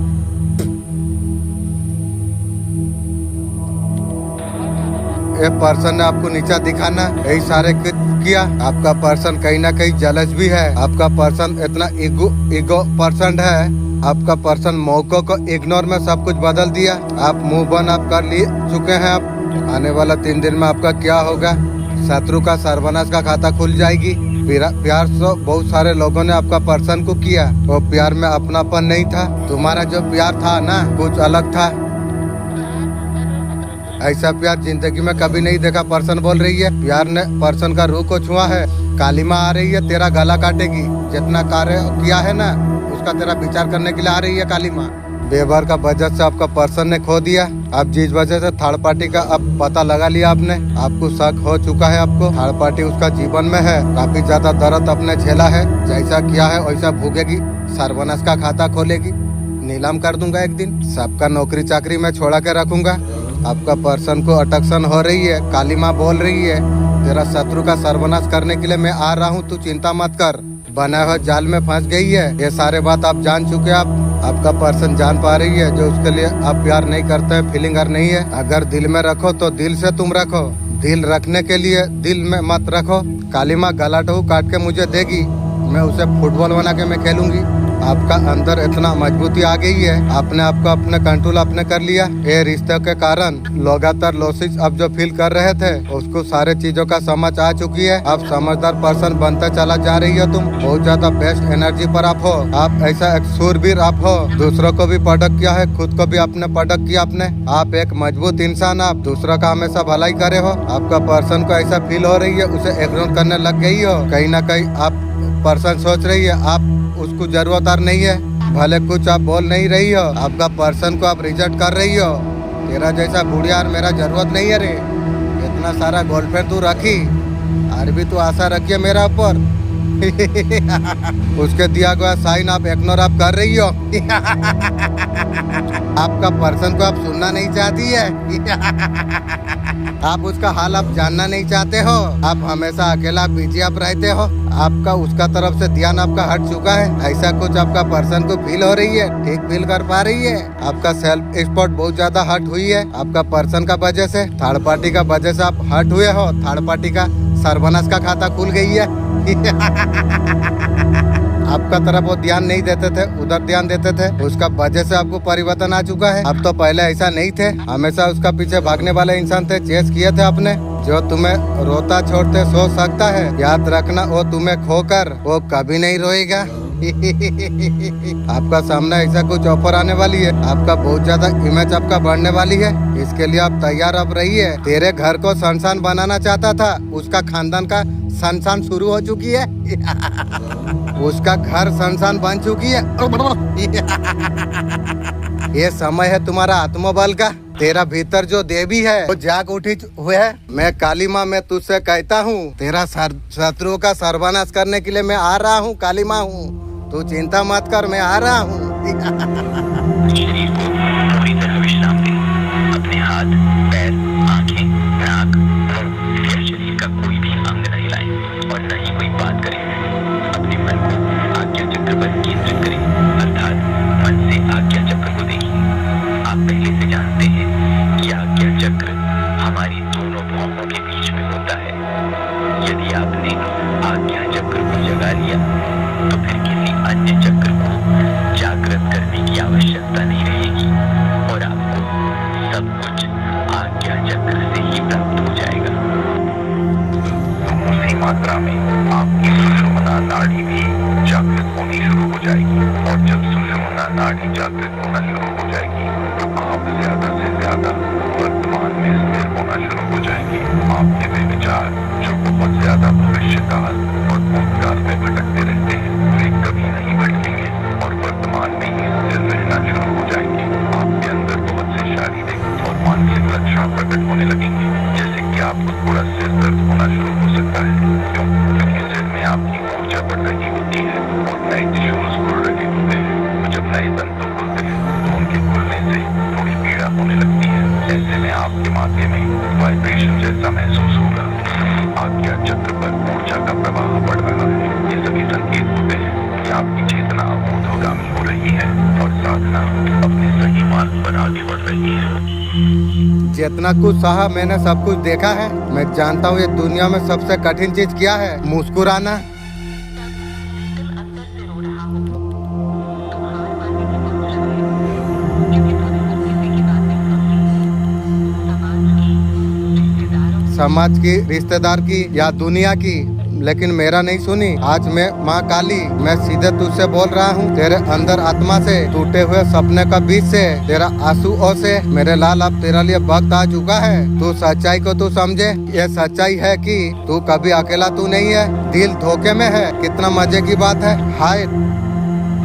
ये पर्सन ने आपको नीचा दिखाना यही सारे किया। आपका पर्सन कहीं ना कहीं जलस भी है। आपका पर्सन इतना ईगो पर्सन है। आपका पर्सन मौकों को इग्नोर में सब कुछ बदल दिया। आप मुंह बंद आप कर लिए चुके हैं। आप आने वाला 3 दिन में आपका क्या होगा? शत्रु का सर्वनाश का खाता खुल जाएगी। प्यार तो बहुत सारे लोगों ने आपका पर्सन को किया। वो प्यार में अपनापन नहीं था। तुम्हारा जो प्यार था ना, कुछ अलग था। ऐसा प्यार जिंदगी में कभी नहीं देखा, पर्सन बोल रही है। प्यार ने पर्सन का रूह को छुआ है। काली माँ आ रही है, तेरा गला काटेगी। जितना कार्य किया है ना, उसका तेरा विचार करने के लिए आ रही है काली माँ। व्यवहार का वजह से आपका पर्सन ने खो दिया। अब जिस वजह से थर्ड पार्टी का अब पता लगा लिया आपने, आपको शक हो चुका है। आपको थर्ड पार्टी उसका जीवन में है। काफी ज्यादा दर्द अपने झेला है। जैसा किया है वैसा भोगेगी। सर्वनाश का खाता खोलेगी। नीलाम कर दूंगा एक दिन। सबका नौकरी चाकरी में छोड़ा के रखूंगा। आपका पर्सन को अटक्शन हो रही है। काली माँ बोल रही है, तेरा शत्रु का सर्वनाश करने के लिए मैं आ रहा हूँ, तू चिंता मत कर। बना हुआ जाल में फंस गई है। ये सारे बात आप जान चुके हैं। आपका पर्सन जान पा रही है, जो उसके लिए आप प्यार नहीं करते हैं, फीलिंगर नहीं है। अगर दिल में रखो तो दिल से तुम रखो। दिल रखने के लिए दिल में मत रखो। काली माँ गला काट के मुझे देगी, मैं उसे फुटबॉल बना के मैं खेलूंगी। आपका अंदर इतना मजबूती आ गई है। आपने आपको अपने कंट्रोल आपने कर लिया। ये रिश्ते के कारण लगातार लॉसेस अब जो फील कर रहे थे, उसको सारे चीजों का समझ आ चुकी है। आप समझदार पर्सन बनते चला जा रही हो। तुम बहुत ज्यादा बेस्ट एनर्जी पर आप हो। आप ऐसा एक सूरवीर आप हो। दूसरों को भी प्रोडक्ट किया है, खुद को भी आपने प्रोडक्ट किया। आपने आप एक मजबूत इंसान। आप दूसरों का हमेशा भलाई करे हो। आपका पर्सन को ऐसा फील हो रही है, उसे इग्नोर करने लग गई हो। कहीं ना कहीं आप पर्सन सोच रही है आप उसको जरूरत और नहीं है। भले कुछ आप बोल नहीं रही हो, आपका पर्सन को आप रिजेक्ट कर रही हो। तेरा जैसा बुढ़िया और मेरा जरूरत नहीं है रे। इतना सारा गर्लफ्रेंड तू रखी, और भी तू आशा रखिए मेरा ऊपर। उसके दिया गया साइन आप इग्नोर आप कर रही हो। आपका पर्सन को आप सुनना नहीं चाहती है। आप उसका हाल आप जानना नहीं चाहते हो। आप हमेशा अकेला बिजी आप रहते हो। आपका उसका तरफ से ध्यान आपका हट चुका है। ऐसा कुछ आपका पर्सन को फील हो रही है, ठीक फील कर पा रही है। आपका सेल्फ स्पॉट बहुत ज्यादा हट हुई है। आपका पर्सन का वजह से, थर्ड पार्टी का वजह से आप हट हुए हो। थर्ड पार्टी का सर्वनाश का खाता खुल गई है। आपका तरफ वो ध्यान नहीं देते थे, उधर ध्यान देते थे, उसका वजह से आपको परिवर्तन आ चुका है। अब तो पहले ऐसा नहीं थे, हमेशा उसका पीछे भागने वाले इंसान थे, चेस किए थे आपने। जो तुम्हें रोता छोड़ते सो सकता है, याद रखना वो तुम्हें खोकर वो कभी नहीं रोएगा। आपका सामने ऐसा कुछ ऑफर आने वाली है, आपका बहुत ज्यादा इमेज आपका बढ़ने वाली है, इसके लिए आप तैयार अब रहिए। तेरे घर को सनसान बनाना चाहता था, उसका खानदान का सनसान शुरू हो चुकी है। उसका घर सनसान बन चुकी है। ये समय है तुम्हारा आत्मबल का। तेरा भीतर जो देवी है वो जाग उठी हुए है। मैं काली माँ, मैं तुझसे कहता हूँ, तेरा शत्रुओं का सर्वनाश करने के लिए मैं आ रहा हूँ। काली माँ हूँ, तू चिंता मत कर, मैं आ रहा हूँ। शरीर को पूरी तरह विश्राम दे। अपने हाथ, पैर, आंखें, नाक, मुंह या शरीर का कोई भी अंग न हिलाएं और न ही कोई बात करें। अपने मन को आज्ञा चक्र पर केंद्रित करें, अर्थात मन से आज्ञा चक्र को देखिए। आप पहले से जानते हैं कि आज्ञा चक्र हमारी दोनों भौहों के बीच में होता है। यदि आपने आज्ञा चक्र को जगा लिया तो फिर किसी अन्य चक्र को जागृत करने की आवश्यकता नहीं रहेगी और आपको सब कुछ आज्ञा चक्र से ही प्राप्त हो जाएगा। उसी मात्रा में आपकी सुषुम्ना नाड़ी भी जागृत होनी शुरू हो जाएगी और जब सुषुम्ना नाड़ी जागृत होना शुरू हो जाएगी तो आप ज्यादा से ज्यादा वर्तमान में स्थिर होना शुरू हो जाएंगे। आपके वे विचार जो बहुत ज्यादा भविष्यकाल और भूतकाल में भटकते रहते हैं, वे कभी नहीं भटकेंगे और वर्तमान में ही स्थिर रहना शुरू हो जाएंगे। आपके अंदर बहुत से शारीरिक और मानसिक लक्षण प्रकट होने लगेंगे, जैसे कि आपको थोड़ा सिर दर्द होना शुरू हो सकता है। क्यों? क्योंकि सिर में आपकी ऊर्जा बढ़ रही होती है और नए टिश्यूज खुल रहे होते हैं। तो जब नए तंतु खुलते हैं तो उनके खुलने से थोड़ी पीड़ा होने लगती है। ऐसे में आपके माथे में वाइब्रेशन जैसा महसूस होगा। आज्ञा चक्र पर ऊर्जा का प्रवाह बढ़ रहा है। ये सभी संकेत होते हैं कि आपकी चेतना ऊर्ध्वगामी हो रही है और साधना अपने सही मार्ग पर आगे बढ़ रही है। जितना कुछ सहा मैंने सब कुछ देखा है। मैं जानता हूँ ये दुनिया में सबसे कठिन चीज क्या है, मुस्कुराना। समाज की, रिश्तेदार की या दुनिया की, लेकिन मेरा नहीं सुनी। आज मैं माँ काली, मैं सीधे तुझसे बोल रहा हूँ। तेरे अंदर आत्मा से, टूटे हुए सपने का बीच से, तेरा आंसुओं से मेरे लाल अब तेरा लिए वक्त आ चुका है। तू सच्चाई को तू समझे। ये सच्चाई है कि तू कभी अकेला तू नहीं है। दिल धोखे में है, कितना मजे की बात है। हाय,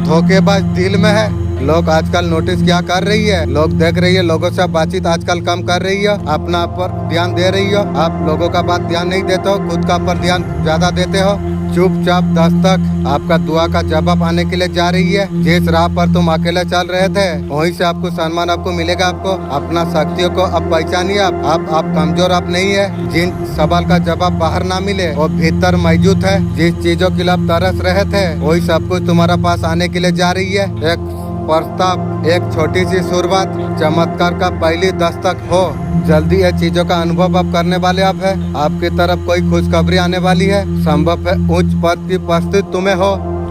धोखेबाज दिल में है। लोग आजकल नोटिस क्या कर रही है, लोग देख रही है, लोगों से बातचीत आजकल कम कर रही है, अपना पर ध्यान दे रही हो। आप लोगों का बात ध्यान नहीं देते हो, खुद का पर ध्यान ज्यादा देते हो। चुपचाप दस्तक आपका दुआ का जवाब आने के लिए जा रही है। जिस राह पर तुम अकेले चल रहे थे वहीं से आपको सम्मान आपको मिलेगा। आपको अपना शक्तियों को अब पहचानिए। आप कमजोर आप नहीं है। जिन सवाल का जवाब बाहर ना मिले वो भीतर मौजूद है। जिस चीजों के लिए आप तरस रहे थे वही सब कुछ तुम्हारा पास आने के लिए जा रही है। एक प्रस्ताव, एक छोटी सी शुरुआत, चमत्कार का पहली दस्तक हो। जल्दी ये चीजों का अनुभव आप करने वाले आप है। आपकी तरफ कोई खुशखबरी आने वाली है। संभव है उच्च पद की उपस्थिति तुम्हें हो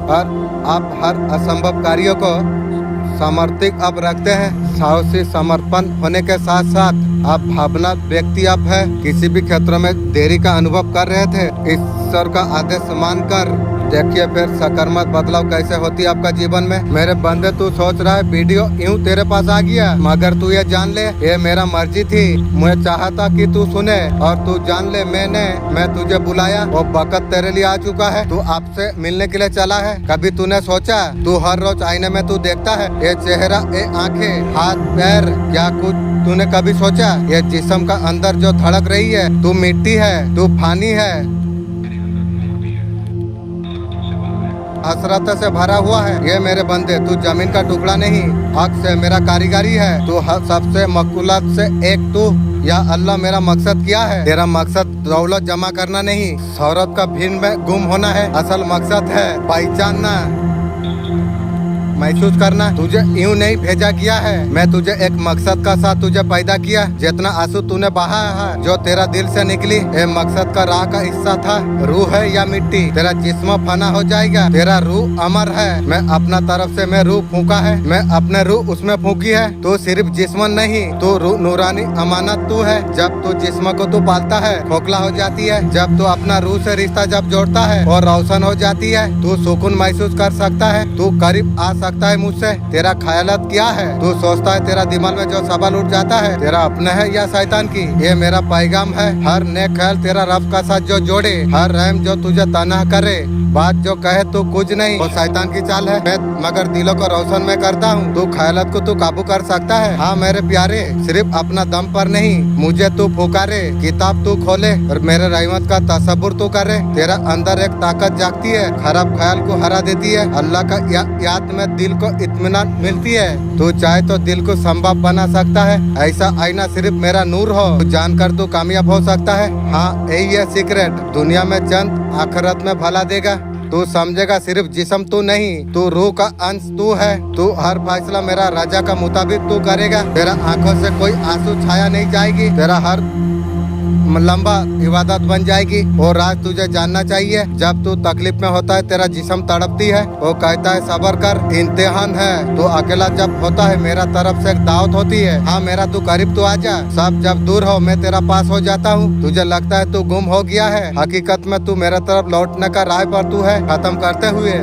और आप हर असंभव कार्यों को समर्पित आप रखते हैं। साहसी समर्पण होने के साथ साथ आप भावना व्यक्ति आप है। किसी भी क्षेत्र में देरी का अनुभव कर रहे थे, ईश्वर का आदेश मानकर देखिए फिर सकारात्मक बदलाव कैसे होती है आपका जीवन में। मेरे बंदे, तू सोच रहा है वीडियो यूं तेरे पास आ गया, मगर तू ये जान ले ये मेरा मर्जी थी। मैं चाहता कि तू सुने और तू जान ले मैं तुझे बुलाया, वो वक्त तेरे लिए आ चुका है। तू आपसे मिलने के लिए चला है। कभी तूने सोचा, तू हर रोज आईने में तू देखता है ये चेहरा, ये आंखें, हाथ, पैर, क्या कुछ तूने कभी सोचा ये जिस्म का अंदर जो धड़क रही है, तू मिट्टी है, तू फानी है, हसरत से भरा हुआ है। ये मेरे बंदे, तू जमीन का टुकड़ा नहीं, हक से मेरा कारीगरी है। तू सबसे मकबूलात से एक तू, या अल्लाह मेरा मकसद क्या है? तेरा मकसद दौलत जमा करना नहीं, शौहरत का भीड़ में गुम होना है। असल मकसद है पहचानना। महसूस करना। तुझे यूं नहीं भेजा गया है। मैं तुझे एक मकसद का साथ तुझे पैदा किया। जितना आंसू तूने बहाया है, जो तेरा दिल से निकली, ये मकसद का राह का हिस्सा था। रूह है या मिट्टी, तेरा जिस्म फना हो जाएगा, तेरा रूह अमर है। मैं अपना तरफ से मैं रूह फूका है, मैं अपने रूह उसमें फूकी है। तो सिर्फ जिस्म नहीं, तो रूह नूरानी अमानत तू है। जब तू जिस्म को तू पालता है, खोखला हो जाती है। जब तू अपना रूह से रिश्ता जब जोड़ता है और रोशन हो जाती है, तू सुकून महसूस कर सकता है। तू करीब आ सकता है मुझसे। तेरा ख्यालात क्या है? तू सोचता है तेरा दिमाग में जो सवाल उठ जाता है, तेरा अपना है या शैतान की? ये मेरा पैगाम है। हर नेक ख्याल तेरा रब का साथ जो जोड़े, हर रहम जो तुझे तनहा करे, बात जो कहे तू कुछ नहीं, वो शैतान की चाल है। मैं मगर दिलों को रोशन में करता हूँ। तू ख्यालात को तू काबू कर सकता है। हाँ मेरे प्यारे, सिर्फ अपना दम पर नहीं, मुझे तू पुकारे। किताब तू खोले और मेरे रहमत का तसव्वुर तू करे। तेरा अंदर एक ताकत जागती है, खराब ख्याल को हरा देती है। अल्लाह का याद में दिल को इत्मीनान मिलती है। तू चाहे तो दिल को संभव बना सकता है। ऐसा आईना सिर्फ मेरा नूर हो, तू जानकर तू कामयाब हो सकता है। हाँ यही है सीक्रेट। दुनिया में चंद, आखिरत में भला देगा। तू समझेगा सिर्फ जिस्म तू नहीं, तू रूह का अंश तू है। तू हर फैसला मेरा राजा का मुताबिक तू करेगा। तेरा आंखों से कोई आंसू छाया नहीं जाएगी। तेरा हर लंबा इबादत बन जाएगी। और आज तुझे जानना चाहिए, जब तू तकलीफ में होता है, तेरा जिस्म तड़पती है, वो कहता है सब्र कर, इम्तिहान है। तो अकेला जब होता है, मेरा तरफ से एक दावत होती है। हाँ मेरा तू करीब तो आजा। सब जब दूर हो, मैं तेरा पास हो जाता हूँ। तुझे लगता है तू गुम हो गया है, हकीकत में तू मेरे तरफ लौटने का राह पर तू है, खत्म करते हुए।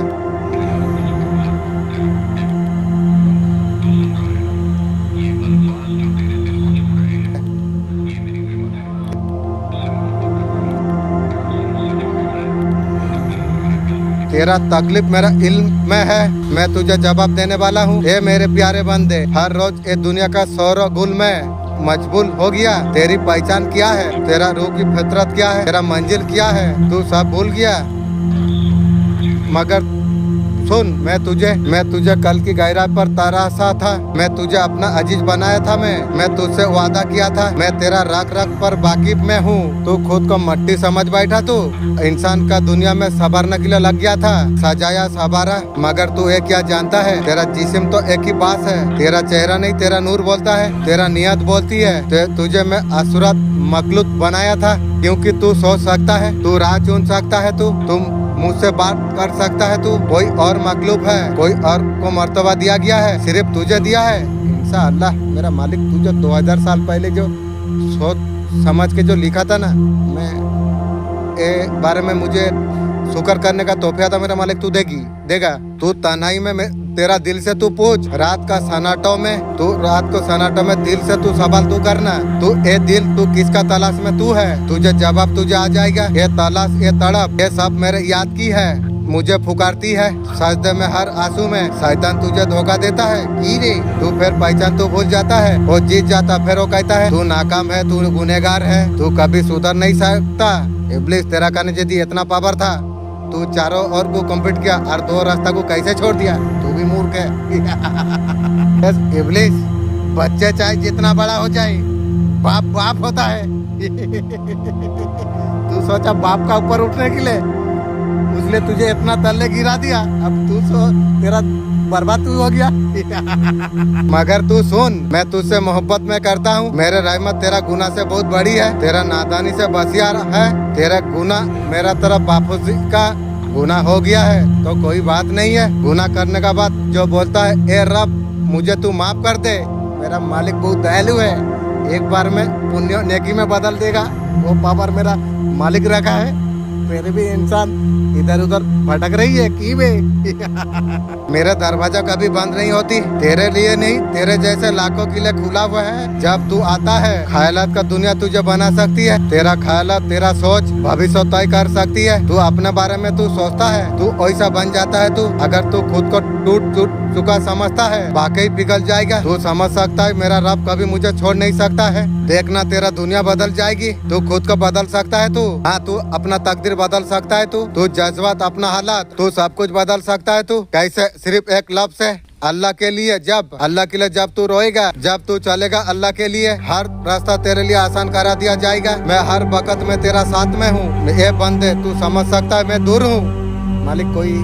तेरा तकलीफ मेरा इल्म में है, मैं तुझे जवाब देने वाला हूँ। हे मेरे प्यारे बंदे, हर रोज ये दुनिया का शोर गुल में मजबूल हो गया। तेरी पहचान क्या है? तेरा रूह की फितरत क्या है? तेरा मंजिल क्या है? तू सब भूल गया। मगर सुन, मैं तुझे कल की गहराई पर तराशा था। मैं तुझे अपना अजीज बनाया था। मैं तुझसे वादा किया था। मैं तेरा रख रख पर वाकिफ में हूँ। तू खुद को मट्टी समझ बैठा। तू इंसान का दुनिया में संवरने के लिए लग गया था, सजाया सवारा। मगर तू एक क्या जानता है? तेरा जिस्म तो एक ही बात है। तेरा चेहरा नहीं, तेरा नूर बोलता है, तेरा नियत बोलती है। तुझे मैं असुरत मखलूक बनाया था, क्योंकि तू सोच सकता है, तू राह चुन सकता है, तुम मुझसे बात कर सकता है। तू कोई और मखलूक है, कोई और को मर्तबा दिया गया है, सिर्फ तुझे दिया है। इंशाअल्लाह मेरा मालिक तुझे 2000 साल पहले जो सोच समझ के जो लिखा था ना, मैं ए बारे में मुझे शुक्र करने का तोहफा था मेरा मालिक, तू देगा। तू तन्हाई में तेरा दिल से तू पूछ, रात का सन्नाटों में दिल से तू सवाल तू करना। तू ए दिल, तू किसका तलाश में तू है? तुझे जवाब तुझे आ जाएगा। ये तलाश, ये तड़प, ये सब मेरे याद की है। मुझे पुकारती है सजदे में, हर आंसू में। शैतान तुझे धोखा देता है की रे। तू फिर पहचान तू भूल जाता है, वो जीत जाता, फिर वो कहता है तू नाकाम है, तू गुनहगार है, तू कभी सुधर नहीं सकता। इब्लिस तेरा कहने यदि इतना पावर था, तू चारों ओर को कंप्लीट किया और 2 रास्ता को कैसे छोड़ दिया? तू भी मूर्ख है। इब्लिस, बच्चे चाहे जितना बड़ा हो जाए, बाप होता है। तू सोचा बाप का ऊपर उठने के लिए, उसने तुझे इतना तल्ले गिरा दिया। अब तू तेरा बर्बाद तू हो गया। मगर तू सुन, मैं तुझसे मोहब्बत में करता हूँ। मेरे रहमत तेरा गुनाह से बहुत बड़ी है, तेरा नादानी से बसिया है। तेरा गुनाह मेरा तरफ बापूजी का गुनाह हो गया है, तो कोई बात नहीं है। गुनाह करने का बाद जो बोलता है, ए रब मुझे तू माफ कर दे, मेरा मालिक बहुत दयालु है, एक बार में पुण्य नेकी में बदल देगा। वो पावर मेरा मालिक रखा है। मेरे भी इंसान इधर उधर भटक रही है की बे। मेरा दरवाजा कभी बंद नहीं होती, तेरे लिए नहीं, तेरे जैसे लाखों के लिए खुला हुआ है। जब तू आता है, ख्यालात का दुनिया तुझे बना सकती है। तेरा ख्यालात, तेरा सोच भविष्य तय कर सकती है। तू अपने बारे में तू सोचता है, तू ऐसा बन जाता है। तू अगर तू खुद को टूट चुका समझता है, वाकई पिघल जाएगा। तू समझ सकता है मेरा रब कभी मुझे छोड़ नहीं सकता है। देखना तेरा दुनिया बदल जाएगी। तू खुद को बदल सकता है। तू हाँ, तू अपना तकदीर बदल सकता है। तू जज्बात, अपना हालात, तू सब कुछ बदल सकता है। तू कैसे? सिर्फ एक लफ्ज़ है, अल्लाह के लिए। जब अल्लाह के लिए जब तू रोएगा, जब तू चलेगा अल्लाह के लिए, हर रास्ता तेरे लिए आसान करा दिया जाएगा। मैं हर वक्त में तेरा साथ में हूँ। ये बंदे, तू समझ सकता है मैं दूर हूँ। मालिक कोई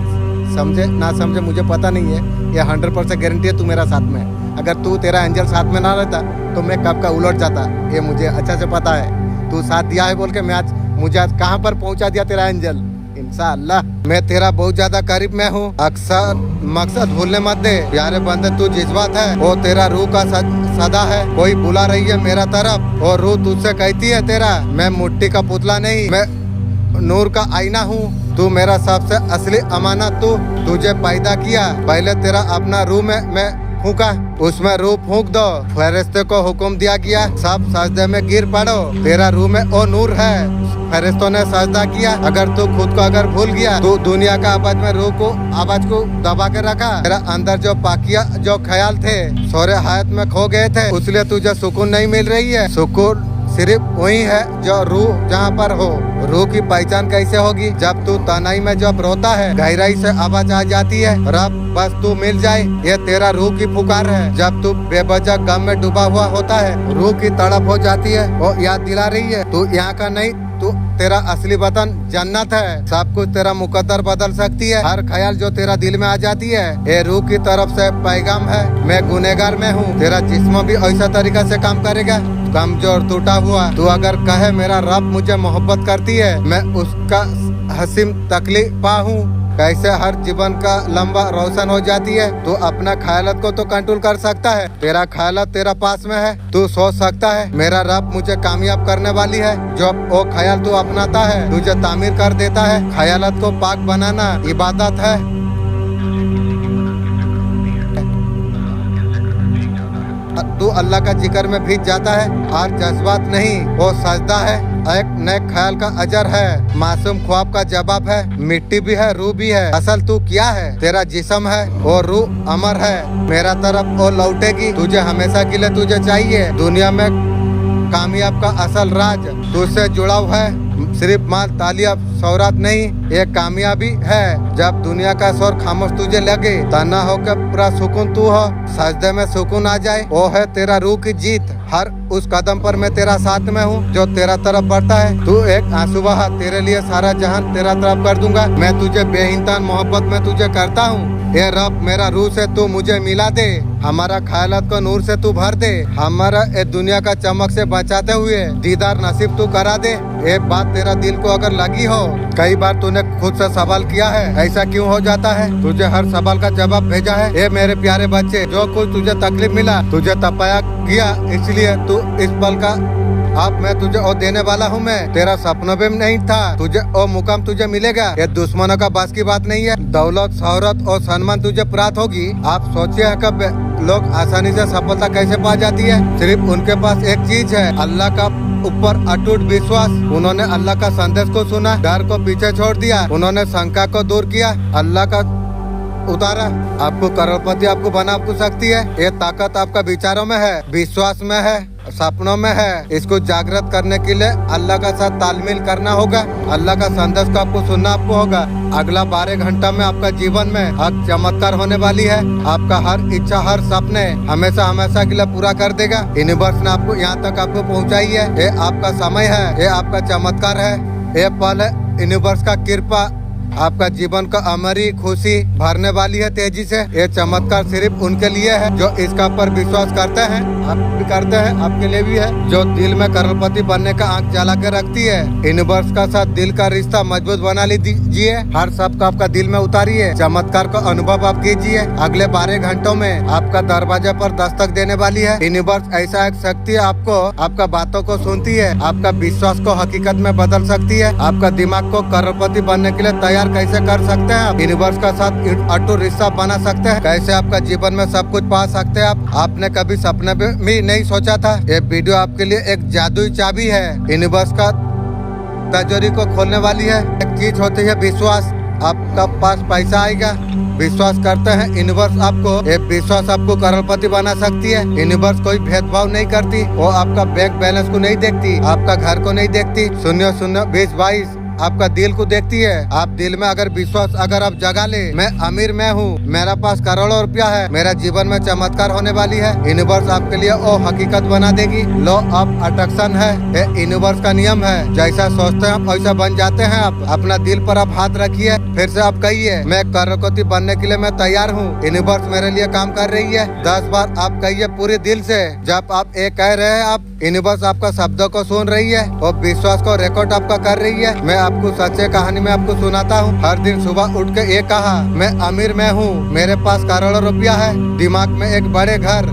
समझे ना समझे मुझे पता नहीं है, ये 100% गारंटी है तू मेरा साथ में है। अगर तू तेरा एंजल साथ में ना रहता तो मैं कब का उलट जाता, ये मुझे अच्छा से पता है। तू साथ दिया है बोल के मुझे आज कहाँ पर पहुँचा दिया तेरा एंजल। इंशाअल्लाह मैं तेरा बहुत ज्यादा करीब में हूँ। अक्सर मकसद भूलने मत दे प्यारे बंदे, तू जिस बात है वो तेरा रूह का सदा है। कोई बुला रही है मेरा तरफ और रूह तुझसे कहती है तेरा मैं मिट्टी का पुतला नहीं, मैं नूर का आईना हूँ। तू मेरा सबसे असली अमानत, तुझे पैदा किया पहले तेरा अपना रूह में मैं फूका, उसमें रूह फूक दो। फरिश्ते को हुक्म दिया गया सब सजदे में गिर पड़ो, तेरा रूह में ओ नूर है। फरिश्तों ने सजदा किया। अगर तू खुद को अगर भूल गया तू दुनिया का आवाज में रूह को आवाज को दबा के रखा। तेरा अंदर जो पाकिया जो ख्याल थे सोरे हयात में खो गए थे, इसलिए तुझे सुकून नहीं मिल रही है। सुकून सिर्फ वही है जो रूह जहाँ पर हो। रूह की पहचान कैसे होगी? जब तू तनाई में जब रोता है गहराई से आवाज आ जाती है रब बस तू मिल जाए, ये तेरा रूह की पुकार है। जब तू बेवजह गम में डूबा हुआ होता है रूह की तड़प हो जाती है, वो याद दिला रही है तू यहाँ का नहीं, तू तेरा असली वतन जन्नत है। सब कुछ तेरा मुकद्दर बदल सकती है। हर ख्याल जो तेरा दिल में आ जाती है ये रूह की तरफ से पैगाम है, मैं गुनहगार में हूँ। तेरा जिस्म भी ऐसा तरीका से काम करेगा कमजोर टूटा हुआ। तू अगर कहे मेरा रब मुझे मोहब्बत करती है, मैं उसका हसीन तकलीफ पा हूँ। कैसे हर जीवन का लंबा रोशन हो जाती है। तू अपना ख्यालत को तो कंट्रोल कर सकता है, तेरा ख्यालत तेरा पास में है। तू सोच सकता है मेरा रब मुझे कामयाब करने वाली है। जो वो ख्याल तू अपनाता है तुझे तामीर कर देता है। ख्यालत को पाक बनाना इबादत है। तू अल्लाह का जिक्र में भीग जाता है और जज्बात नहीं, वो सजदा है। एक नए ख्याल का अजर है, मासूम ख्वाब का जवाब है। मिट्टी भी है रूह भी है, असल तू क्या है? तेरा जिस्म है और रूह अमर है। मेरा तरफ वो लौटेगी, तुझे हमेशा के लिए तुझे चाहिए। दुनिया में कामयाब का असल राज तुझसे जुड़ा हुआ है, सिर्फ माल तालियाब शौहरत नहीं, ये कामयाबी है। जब दुनिया का शोर खामोश तुझे लगे, तना होकर पूरा सुकून तू हो, सजदे में सुकून आ जाए, वो है तेरा रूह की जीत। हर उस कदम पर मैं तेरा साथ में हूँ जो तेरा तरफ बढ़ता है। तू एक आंसू बहा, तेरे लिए सारा जहान तेरा तरफ कर दूंगा। मैं तुझे बेइंतहा मोहब्बत में तुझे करता हूँ। ये रब मेरा रूह से तू मुझे मिला दे, हमारा ख्यालात को नूर से तू भर दे, हमारा ये दुनिया का चमक से बचाते हुए दीदार नसीब तू करा दे। एक बात तेरा दिल को अगर लगी हो, कई बार तूने खुद से सवाल किया है ऐसा क्यों हो जाता है? तुझे हर सवाल का जवाब भेजा है। ये मेरे प्यारे बच्चे, जो कुछ तुझे तकलीफ मिला तुझे तपाया किया, इसलिए तू इस पल का अब मैं तुझे ओ देने वाला हूँ। मैं तेरा सपनों में नहीं था, तुझे ओ मुकाम तुझे मिलेगा। ये दुश्मनों का बस की बात नहीं है। दौलत शोहरत और सम्मान तुझे प्राप्त होगी। आप सोचिए है कब लोग आसानी से सफलता कैसे पा जाती है? सिर्फ उनके पास एक चीज है, अल्लाह का ऊपर अटूट विश्वास। उन्होंने अल्लाह का संदेश को सुना, डर को पीछे छोड़ दिया, उन्होंने शंका को दूर किया, अल्लाह का उतारा। आपको करोड़पति आपको बना सकती है। ये ताकत आपका विचारों में है, विश्वास में है, सपनों में है। इसको जागृत करने के लिए अल्लाह का साथ तालमेल करना होगा। अल्लाह का संदेश को आपको सुनना आपको होगा। अगला 12 घंटा में आपका जीवन में हक चमत्कार होने वाली है। आपका हर इच्छा हर सपने हमेशा हमेशा के लिए पूरा कर देगा। यूनिवर्स ने आपको यहाँ तक आपको पहुँचाई है। ये आपका समय है, ये आपका चमत्कार है, ये पल है यूनिवर्स का कृपा आपका जीवन का अमरी खुशी भरने वाली है तेजी से। ये चमत्कार सिर्फ उनके लिए है जो इसका पर विश्वास करते हैं। आप भी करते हैं, आपके लिए भी है। जो दिल में करोड़पति बनने का आंख जला के रखती है, यूनिवर्स का साथ दिल का रिश्ता मजबूत बना लीजिए। हर सब का आपका दिल में उतारिए, चमत्कार का अनुभव आप कीजिए। अगले 12 घंटों में आपका दरवाजे पर दस्तक देने वाली है। यूनिवर्स ऐसा एक शक्ति आपको आपका बातों को सुनती है, आपका विश्वास को हकीकत में बदल सकती है। आपका दिमाग को करोड़पति बनने के लिए तैयार कैसे कर सकते हैं आप? यूनिवर्स का साथ अटूट रिश्ता बना सकते हैं। कैसे आपका जीवन में सब कुछ पा सकते हैं आप? आपने कभी सपने में भी नहीं सोचा था। ये वीडियो आपके लिए एक जादुई चाबी है, यूनिवर्स का तिजोरी को खोलने वाली है। एक चीज होती है विश्वास। आपका पास पैसा आएगा, विश्वास करते हैं यूनिवर्स आपको, ये विश्वास आपको करोड़पति बना सकती है। यूनिवर्स कोई भेदभाव नहीं करती, वो आपका बैंक बैलेंस को नहीं देखती, आपका घर को नहीं देखती। 0 0 20 22 आपका दिल को देखती है। आप दिल में अगर विश्वास अगर आप जगा ले, मैं अमीर मैं हूँ, मेरा पास करोड़ों रुपया है, मेरा जीवन में चमत्कार होने वाली है, यूनिवर्स आपके लिए वो हकीकत बना देगी। लॉ ऑफ अट्रैक्शन है, ये यूनिवर्स का नियम है। जैसा सोचते हैं वैसा बन जाते हैं। आप अपना दिल पर आप हाथ रखिए, फिर से आप कहिए मैं करोड़पति बनने के लिए मैं तैयार हूँ, यूनिवर्स मेरे लिए काम कर रही है। 10 बार आप कहिए पूरे दिल से। जब आप एक कह रहे हैं, आप यूनिवर्स आपका शब्दों को सुन रही है और विश्वास को रिकॉर्ड आपका कर रही है। मैं आपको सच्चे कहानी में आपको सुनाता हूँ। हर दिन सुबह उठ के ये कहा, मैं अमीर मैं हूँ, मेरे पास करोड़ों रुपया है, दिमाग में एक बड़े घर,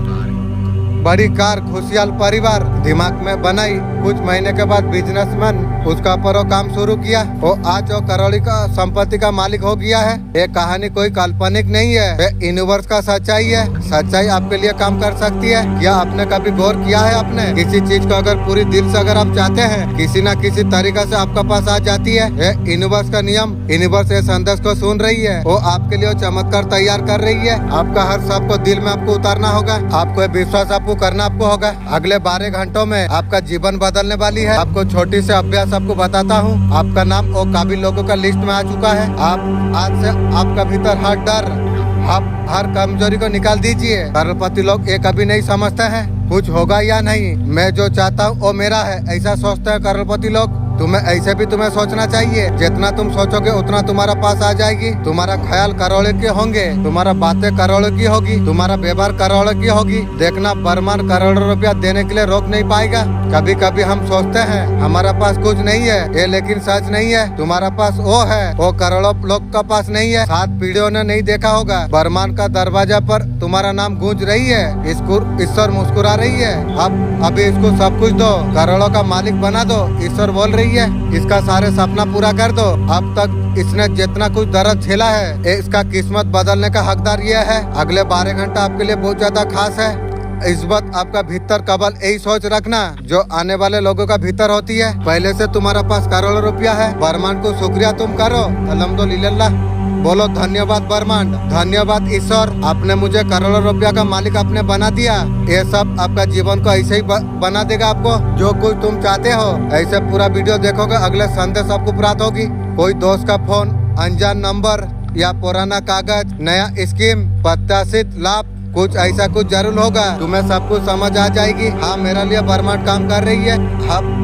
बड़ी कार, खुशहाल परिवार दिमाग में बनाई। कुछ महीने के बाद बिजनेसमैन उसका पर वो काम शुरू किया, वो आज वो करोड़ का संपत्ति का मालिक हो गया है। ये कहानी कोई काल्पनिक नहीं है, ये यूनिवर्स का सच्चाई है। सच्चाई आपके लिए काम कर सकती है। क्या आपने कभी गौर किया है? आपने किसी चीज को अगर पूरी दिल से अगर आप चाहते हैं, किसी न किसी तरीका से आपका पास आ जाती है। ये यूनिवर्स का नियम, यूनिवर्स ये संदेश को सुन रही है, वो आपके लिए चमत्कार तैयार कर रही है। आपका हर सबको दिल में आपको उतारना होगा, आपको विश्वास आपको करना आपको होगा। अगले 12 घंटों में आपका जीवन बदलने वाली है। आपको छोटी से अभ्यास आपको बताता हूँ। आपका नाम वो काबिल लोगों का लिस्ट में आ चुका है। आप आज से आपका भीतर हर डर, आप हर कमजोरी को निकाल दीजिए। करोड़पति लोग ये कभी नहीं समझते हैं कुछ होगा या नहीं, मैं जो चाहता हूँ वो मेरा है, ऐसा सोचते हैं करोड़पति लोग। तुम्हें ऐसे भी तुम्हें सोचना चाहिए, जितना तुम सोचोगे उतना तुम्हारा पास आ जाएगी। तुम्हारा ख्याल करोड़ों के होंगे, तुम्हारा बातें करोड़ों की होगी, तुम्हारा व्यवहार करोड़ों की होगी। देखना बरमान करोड़ों रुपया देने के लिए रोक नहीं पाएगा। कभी कभी हम सोचते हैं हमारा पास कुछ नहीं है, ये लेकिन सच नहीं है। तुम्हारा पास वो है, वो करोड़ों लोग का पास नहीं है। 7 पीढ़ियों ने नहीं देखा होगा, बरमान का दरवाजा पर तुम्हारा नाम गूंज रही है, ईश्वर मुस्कुरा रही है। अब अभी इसको सब कुछ दो, करोड़ों का मालिक बना दो। ईश्वर बोल रही है, इसका सारे सपना पूरा कर दो। अब तक इसने जितना कुछ दर्द झेला है, इसका किस्मत बदलने का हकदार ये है। अगले 12 घंटा आपके लिए बहुत ज्यादा खास है। इस वक्त आपका भीतर कबल यही सोच रखना जो आने वाले लोगों का भीतर होती है। पहले से तुम्हारा पास करोड़ों रुपया है, बरमान को शुक्रिया तुम करो, अल्हम्दुलिल्लाह बोलो। धन्यवाद बरमान, धन्यवाद ईश्वर, आपने मुझे करोड़ों रुपया का मालिक आपने बना दिया। ये सब आपका जीवन को ऐसे ही बना देगा। आपको जो कुछ तुम चाहते हो, ऐसे पूरा वीडियो देखोगे, अगले संदेश आपको प्राप्त होगी। कोई दोस्त का फोन, अनजान नंबर या पुराना कागज, नया स्कीम, प्रत्याशित लाभ, कुछ ऐसा कुछ जरूर होगा। तुम्हें सब कुछ समझ आ जाएगी। हाँ, मेरे लिए बरमान काम कर रही है।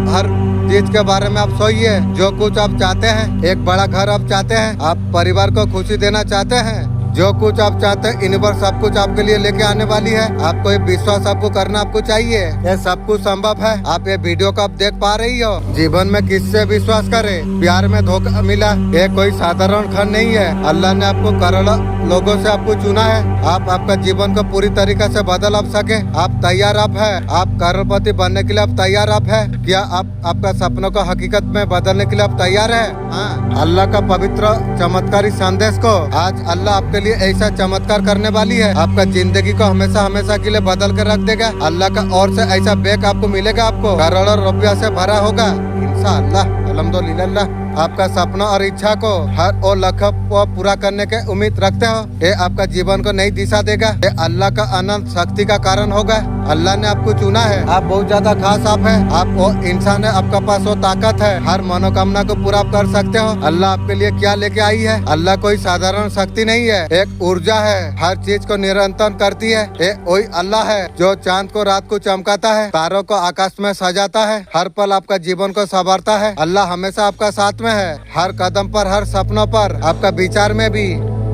हर चीज के बारे में आप सोचिए। जो कुछ आप चाहते हैं, एक बड़ा घर आप चाहते हैं, आप परिवार को खुशी देना चाहते हैं, जो कुछ आप चाहते हैं यूनिवर्स सब कुछ आपके लिए लेके आने वाली है। आपको ये विश्वास आपको करना आपको चाहिए, ये सब कुछ संभव है। आप ये वीडियो को आप देख पा रही हो। जीवन में किससे विश्वास करे? प्यार में धोखा मिला, ये कोई साधारण खंड नहीं है। अल्लाह ने आपको करोड़ों लोगों से आपको चुना है। आप आपका जीवन को पूरी तरीके से बदल आप सके। आप तैयार आप है, आप करोड़पति बनने के लिए आप तैयार आप है। क्या आप आपका सपनों को हकीकत में बदलने के लिए आप तैयार है? हाँ, अल्लाह का पवित्र चमत्कारी संदेश को आज अल्लाह आपके लिए ऐसा चमत्कार करने वाली है। आपका जिंदगी को हमेशा हमेशा के लिए बदल कर रख देगा। अल्लाह का ओर से ऐसा बैग आपको मिलेगा, आपको करोड़ों रुपया से भरा होगा इंशाअल्लाह, अल्हम्दुलिल्लाह। आपका सपना और इच्छा को हर और लक्ष्य को पूरा करने के उम्मीद रखते हो, ये आपका जीवन को नई दिशा देगा। ये अल्लाह का अनंत शक्ति का कारण होगा। अल्लाह ने आपको चुना है, आप बहुत ज्यादा खास आप है। आप वो इंसान है, आपका पास वो ताकत है, हर मनोकामना को पूरा कर सकते हो। अल्लाह आपके लिए क्या लेके आई है? अल्लाह कोई साधारण शक्ति नहीं है, एक ऊर्जा है, हर चीज को निरंतर करती है। ये वही अल्लाह है जो चांद को रात को चमकाता है, तारों को आकाश में सजाता है, हर पल आपका जीवन को संवारता है। अल्लाह हमेशा आपका साथ में है, हर कदम पर, हर सपनों पर, आपका विचार में भी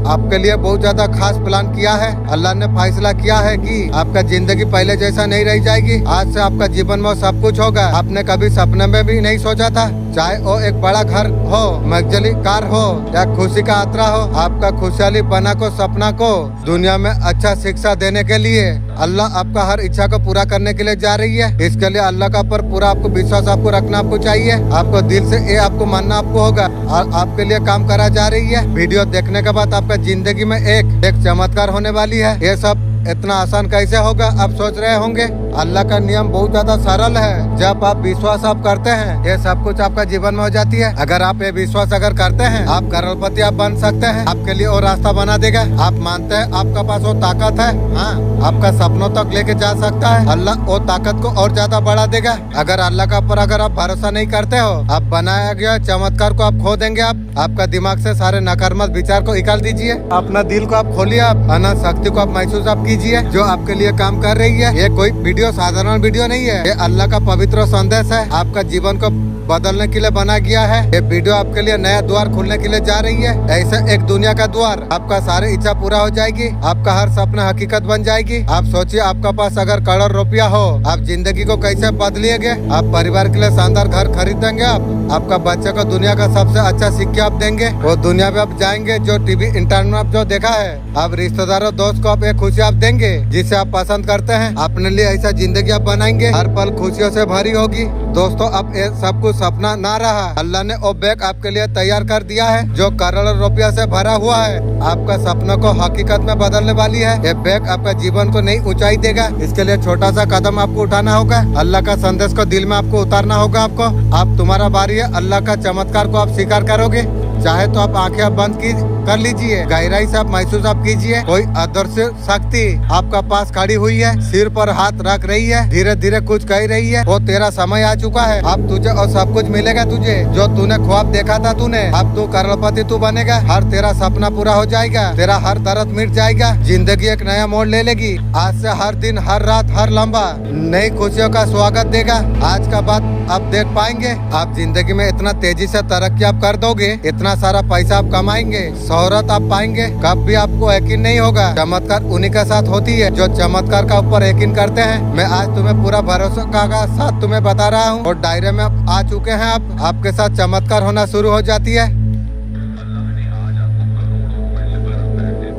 आपके लिए बहुत ज्यादा खास प्लान किया है। अल्लाह ने फैसला किया है कि आपका जिंदगी पहले जैसा नहीं रह जाएगी। आज से आपका जीवन में सब कुछ होगा आपने कभी सपने में भी नहीं सोचा था। चाहे वो एक बड़ा घर हो, मंजिली कार हो या खुशी का यात्रा हो, आपका खुशहाली बना को सपना को दुनिया में अच्छा शिक्षा देने के लिए अल्लाह आपका हर इच्छा को पूरा करने के लिए जा रही है। इसके लिए अल्लाह का पर पूरा आपको विश्वास आपको रखना आपको चाहिए। आपको दिल से ये आपको मानना आपको होगा और आपके लिए काम करा जा रही है। वीडियो देखने के बाद आपका जिंदगी में एक चमत्कार होने वाली है। ये सब इतना आसान कैसे होगा आप सोच रहे होंगे। अल्लाह का नियम बहुत ज्यादा सरल है। जब आप विश्वास आप करते हैं, ये सब कुछ आपका जीवन में हो जाती है। अगर आप ये विश्वास अगर करते हैं, आप करोड़पति आप बन सकते हैं। आपके लिए वो रास्ता बना देगा। आप मानते हैं आपका पास वो ताकत है, हाँ, आपका सपनों तक लेके जा सकता है। अल्लाह वो ताकत को और ज्यादा बढ़ा देगा। अगर अल्लाह का ऊपर अगर आप भरोसा नहीं करते हो, आप बनाया गया चमत्कार को आप खो देंगे। आप आपका दिमाग से सारे नकारात्मक विचार को निकाल दीजिए। अपना दिल को आप खोलिए। आप अनंत शक्ति को आप महसूस आप कीजिए जो आपके लिए काम कर रही है। ये कोई वीडियो साधारण वीडियो नहीं है, ये अल्लाह का पवित्र संदेश है। आपका जीवन को बदलने के लिए बना गया है। ये वीडियो आपके लिए नया द्वार खुलने के लिए जा रही है। ऐसे एक दुनिया का द्वार, आपका सारी इच्छा पूरा हो जाएगी। आपका हर सपना हकीकत बन जाएगी। आप सोचिए, आपका पास अगर करोड़ रुपया हो, आप जिंदगी को कैसे बदलिएगे। आप परिवार के लिए शानदार घर खरीदेंगे। आप आपका बच्चे को दुनिया का सबसे अच्छा शिक्षा आप देंगे। वो दुनिया में आप जाएंगे जो टीवी इंटरनेट में आप जो देखा है। आप रिश्तेदारों दोस्त को आप एक खुशी आप देंगे जिसे आप पसंद करते हैं। अपने लिए ऐसा जिंदगी आप बनाएंगे, हर पल खुशियों से भरी होगी। दोस्तों, अब ये सब कुछ सपना ना रहा। अल्लाह ने वो बैग आपके लिए तैयार कर दिया है जो करोड़ों रुपया से भरा हुआ है। आपका सपनों को हकीकत में बदलने वाली है। ये बैग आपका जीवन को नई ऊंचाई देगा। इसके लिए छोटा सा कदम आपको उठाना होगा। अल्लाह का संदेश को दिल में आपको उतारना होगा। आपको आप तुम्हारा बारी है। अल्लाह का चमत्कार को आप स्वीकार करोगे। चाहे तो आप आंखें बंद कर लीजिए, गहराई से आप महसूस आप कीजिए। कोई अदृश्य शक्ति आपका पास खड़ी हुई है, सिर पर हाथ रख रही है, धीरे धीरे कुछ कह रही है। वो तेरा समय आ चुका है। अब तुझे और सब कुछ मिलेगा तुझे जो तूने ख्वाब देखा था तूने। अब तू करोड़पति तू बनेगा। हर तेरा सपना पूरा हो जाएगा। तेरा हर दर्द मिट जाएगा। जिंदगी एक नया मोड़ ले लेगी। आज से हर दिन, हर रात, हर लम्बा नई खुशियों का स्वागत देगा। आज का बात आप देख पाएंगे। आप जिंदगी में इतना तेजी से तरक्की आप कर दोगे, इतना सारा पैसा आप कमाएंगे, शोहरत आप पाएंगे, कब भी आपको यकीन नहीं होगा। चमत्कार उन्हीं के साथ होती है जो चमत्कार का ऊपर यकीन करते हैं। मैं आज तुम्हें पूरा भरोसा का साथ तुम्हें बता रहा हूँ और डायरे में आ चुके हैं। आप आपके साथ चमत्कार होना शुरू हो जाती है।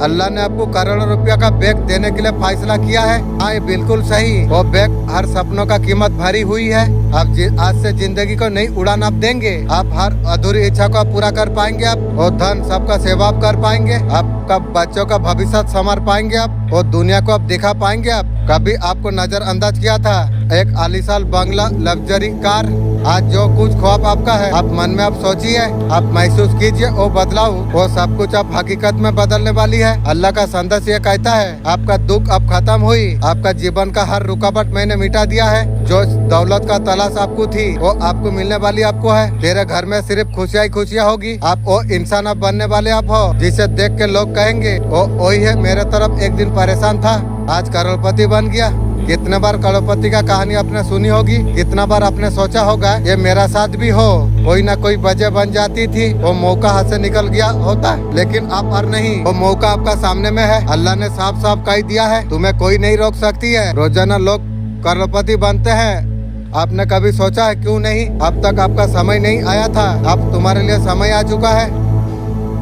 अल्लाह ने आपको करोड़ों रुपया का बैग देने के लिए फैसला किया है। हाँ, ये बिल्कुल सही। वो बैग हर सपनों का कीमत भरी हुई है। आप आज से जिंदगी को नई उड़ान आप देंगे। आप हर अधूरी इच्छा को आप पूरा कर पाएंगे। आप वो धन सबका सेवा आप कर पाएंगे। आपका बच्चों का भविष्य संवार पाएंगे। आप वो दुनिया को आप दिखा पाएंगे। आप कभी आपको नजरअंदाज किया था एक आलीशान बंगला, लग्जरी कार, आज जो कुछ ख्वाब आपका है, आप मन में आप सोचिए, आप महसूस कीजिए वो बदलाव, वो सब कुछ आप हकीकत में बदलने वाली है। अल्लाह का संदेश ये कहता है, आपका दुख अब खत्म हुई। आपका जीवन का हर रुकावट मैंने मिटा दिया है। जो दौलत का तलाश आपको थी वो आपको मिलने वाली आपको है। तेरे घर में सिर्फ खुशियाँ ही खुशियाँ होगी। आप वो इंसान आप बनने वाले आप हो जिसे देख के लोग कहेंगे वो वही है मेरे तरफ एक दिन परेशान था, आज करोड़पति बन गया। कितने बार करोड़पति का कहानी आपने सुनी होगी। कितना बार आपने सोचा होगा ये मेरा साथ भी हो। कोई ना कोई वजह बन जाती थी, वो मौका हाथ से निकल गया होता। लेकिन अब और नहीं, वो मौका आपका सामने में है। अल्लाह ने साफ साफ कह दिया है, तुम्हें कोई नहीं रोक सकती है। रोजाना लोग करोड़पति बनते हैं। आपने कभी सोचा है क्यों नहीं? अब तक आपका समय नहीं आया था। अब तुम्हारे लिए समय आ चुका है।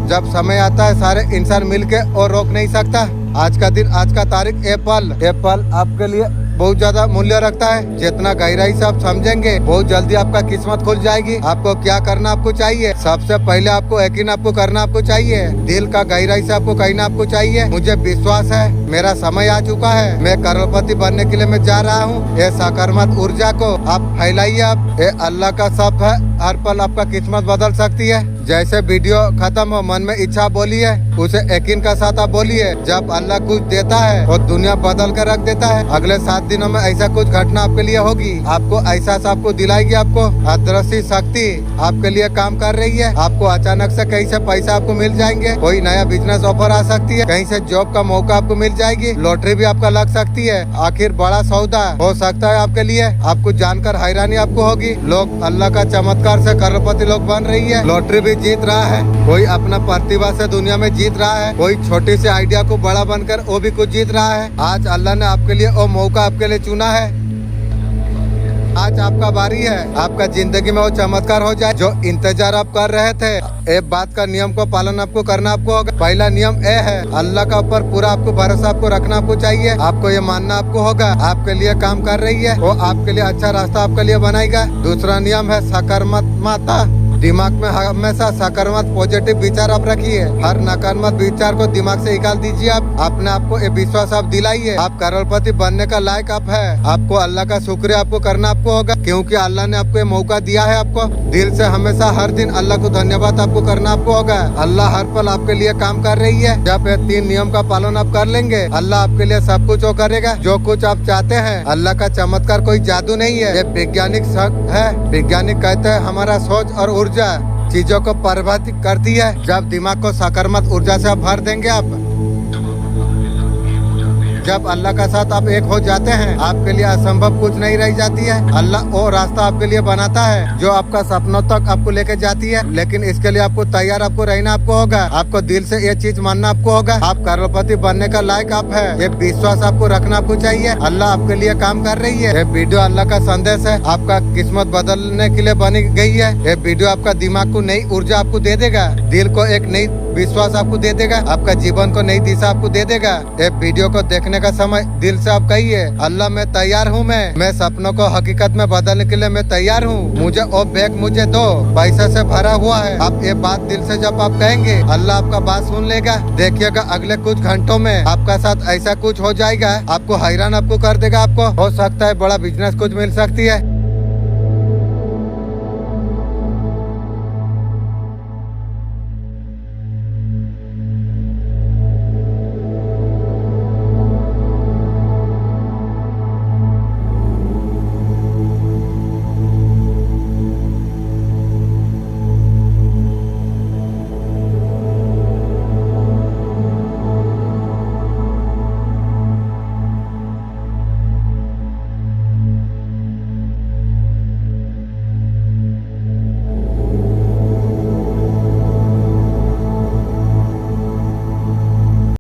जब समय आता है सारे इंसान मिलके और रोक नहीं सकता। आज का दिन, आज का तारीख, ये पल आपके लिए बहुत ज्यादा मूल्य रखता है। जितना गहराई से आप समझेंगे बहुत जल्दी आपका किस्मत खुल जाएगी। आपको क्या करना आपको चाहिए, सबसे पहले आपको यकीन आपको करना आपको चाहिए। दिल का गहराई से आपको कहना आपको चाहिए, मुझे विश्वास है मेरा समय आ चुका है, मैं करोड़पति बनने के लिए मैं जा रहा हूँ। ये सकारात्मक ऊर्जा को आप फैलाइए। आप ये अल्लाह का शब्द है, हर पल आपका किस्मत बदल सकती है। जैसे वीडियो खत्म हो, मन में इच्छा बोलिए, उसे यकीन का साथ आप बोलिए। जब अल्लाह कुछ देता है वो दुनिया बदल कर रख देता है। अगले 7 दिनों में ऐसा कुछ घटना आपके लिए होगी। आपको एहसास आपको दिलाएगी। आपको अदृश्य शक्ति आपके लिए काम कर रही है। आपको अचानक से कहीं से पैसा आपको मिल जाएंगे। कोई नया बिजनेस ऑफर आ सकती है, कहीं से जॉब का मौका आपको मिल जाएगी। लॉटरी भी आपका लग सकती है। आखिर बड़ा सौदा हो सकता है आपके लिए। आपको जानकर हैरानी आपको होगी, लोग अल्लाह का चमत्कार से करोड़पति लोग बन रही है। लॉटरी भी जीत रहा है, कोई अपना प्रतिभा से दुनिया में जीत रहा है, कोई छोटी सी आइडिया को बड़ा बनकर वो भी कुछ जीत रहा है। आज अल्लाह ने आपके लिए वो मौका आपके लिए चुना है। आज आपका बारी है, आपका जिंदगी में वो चमत्कार हो जाए जो इंतजार आप कर रहे थे। एक बात का नियम को पालन आपको करना आपको होगा। पहला नियम ये है, अल्लाह का ऊपर पूरा आपको भरोसा आपको रखना आपको चाहिए। आपको ये मानना आपको होगा आपके लिए काम कर रही है, वो आपके लिए अच्छा रास्ता आपके लिए बनाएगा। दूसरा नियम है सकारात्मकता। दिमाग में हमेशा सकारात्मक पॉजिटिव विचार आप रखिए। हर नकारात्मक विचार को दिमाग से निकाल दीजिए। आप अपने आप को ये विश्वास आप दिलाइए, आप करोड़पति बनने का लायक आप है। आपको अल्लाह का शुक्रिया आपको करना आपको होगा, क्योंकि अल्लाह ने आपको ये मौका दिया है। आपको दिल से हमेशा हर दिन अल्लाह को धन्यवाद आपको करना आपको होगा। अल्लाह हर पल आपके लिए काम कर रही है। जब ये 3 नियम का पालन आप कर लेंगे, अल्लाह आपके लिए सब कुछ वो करेगा जो कुछ आप चाहते हैं। अल्लाह का चमत्कार कोई जादू नहीं है, ये वैज्ञानिक है। वैज्ञानिक कहते हैं हमारा सोच और ऊर्जा चीजों को प्रभावित करती है। जब दिमाग को सकारात्मक ऊर्जा से आप भर देंगे, आप जब अल्लाह का साथ आप एक हो जाते हैं, आपके लिए असंभव कुछ नहीं रह जाती है। अल्लाह वो रास्ता आपके लिए बनाता है जो आपका सपनों तक आपको लेके जाती है। लेकिन इसके लिए आपको तैयार आपको रहना आपको होगा। आपको दिल से ये चीज मानना आपको होगा, आप करोड़पति बनने का लायक आप है। ये विश्वास आपको रखना आपको चाहिए। अल्लाह आपके लिए काम कर रही है। ये वीडियो अल्लाह का संदेश है, आपका किस्मत बदलने के लिए बनी गई है। ये वीडियो आपका दिमाग को नई ऊर्जा आपको दे देगा, दिल को एक नई विश्वास आपको दे देगा, आपका जीवन को नई दिशा आपको दे देगा। ये वीडियो को देखने का समय दिल से आप कहिए, अल्लाह मैं तैयार हूँ। मैं सपनों को हकीकत में बदलने के लिए मैं तैयार हूँ। मुझे वो बैग मुझे दो, पैसा से भरा हुआ है। आप ये बात दिल से जब आप कहेंगे, अल्लाह आपका बात सुन लेगा। देखिएगा अगले कुछ घंटों में आपका साथ ऐसा कुछ हो जाएगा, आपको हैरान आपको कर देगा। आपको हो सकता है बड़ा बिजनेस कुछ मिल सकती है।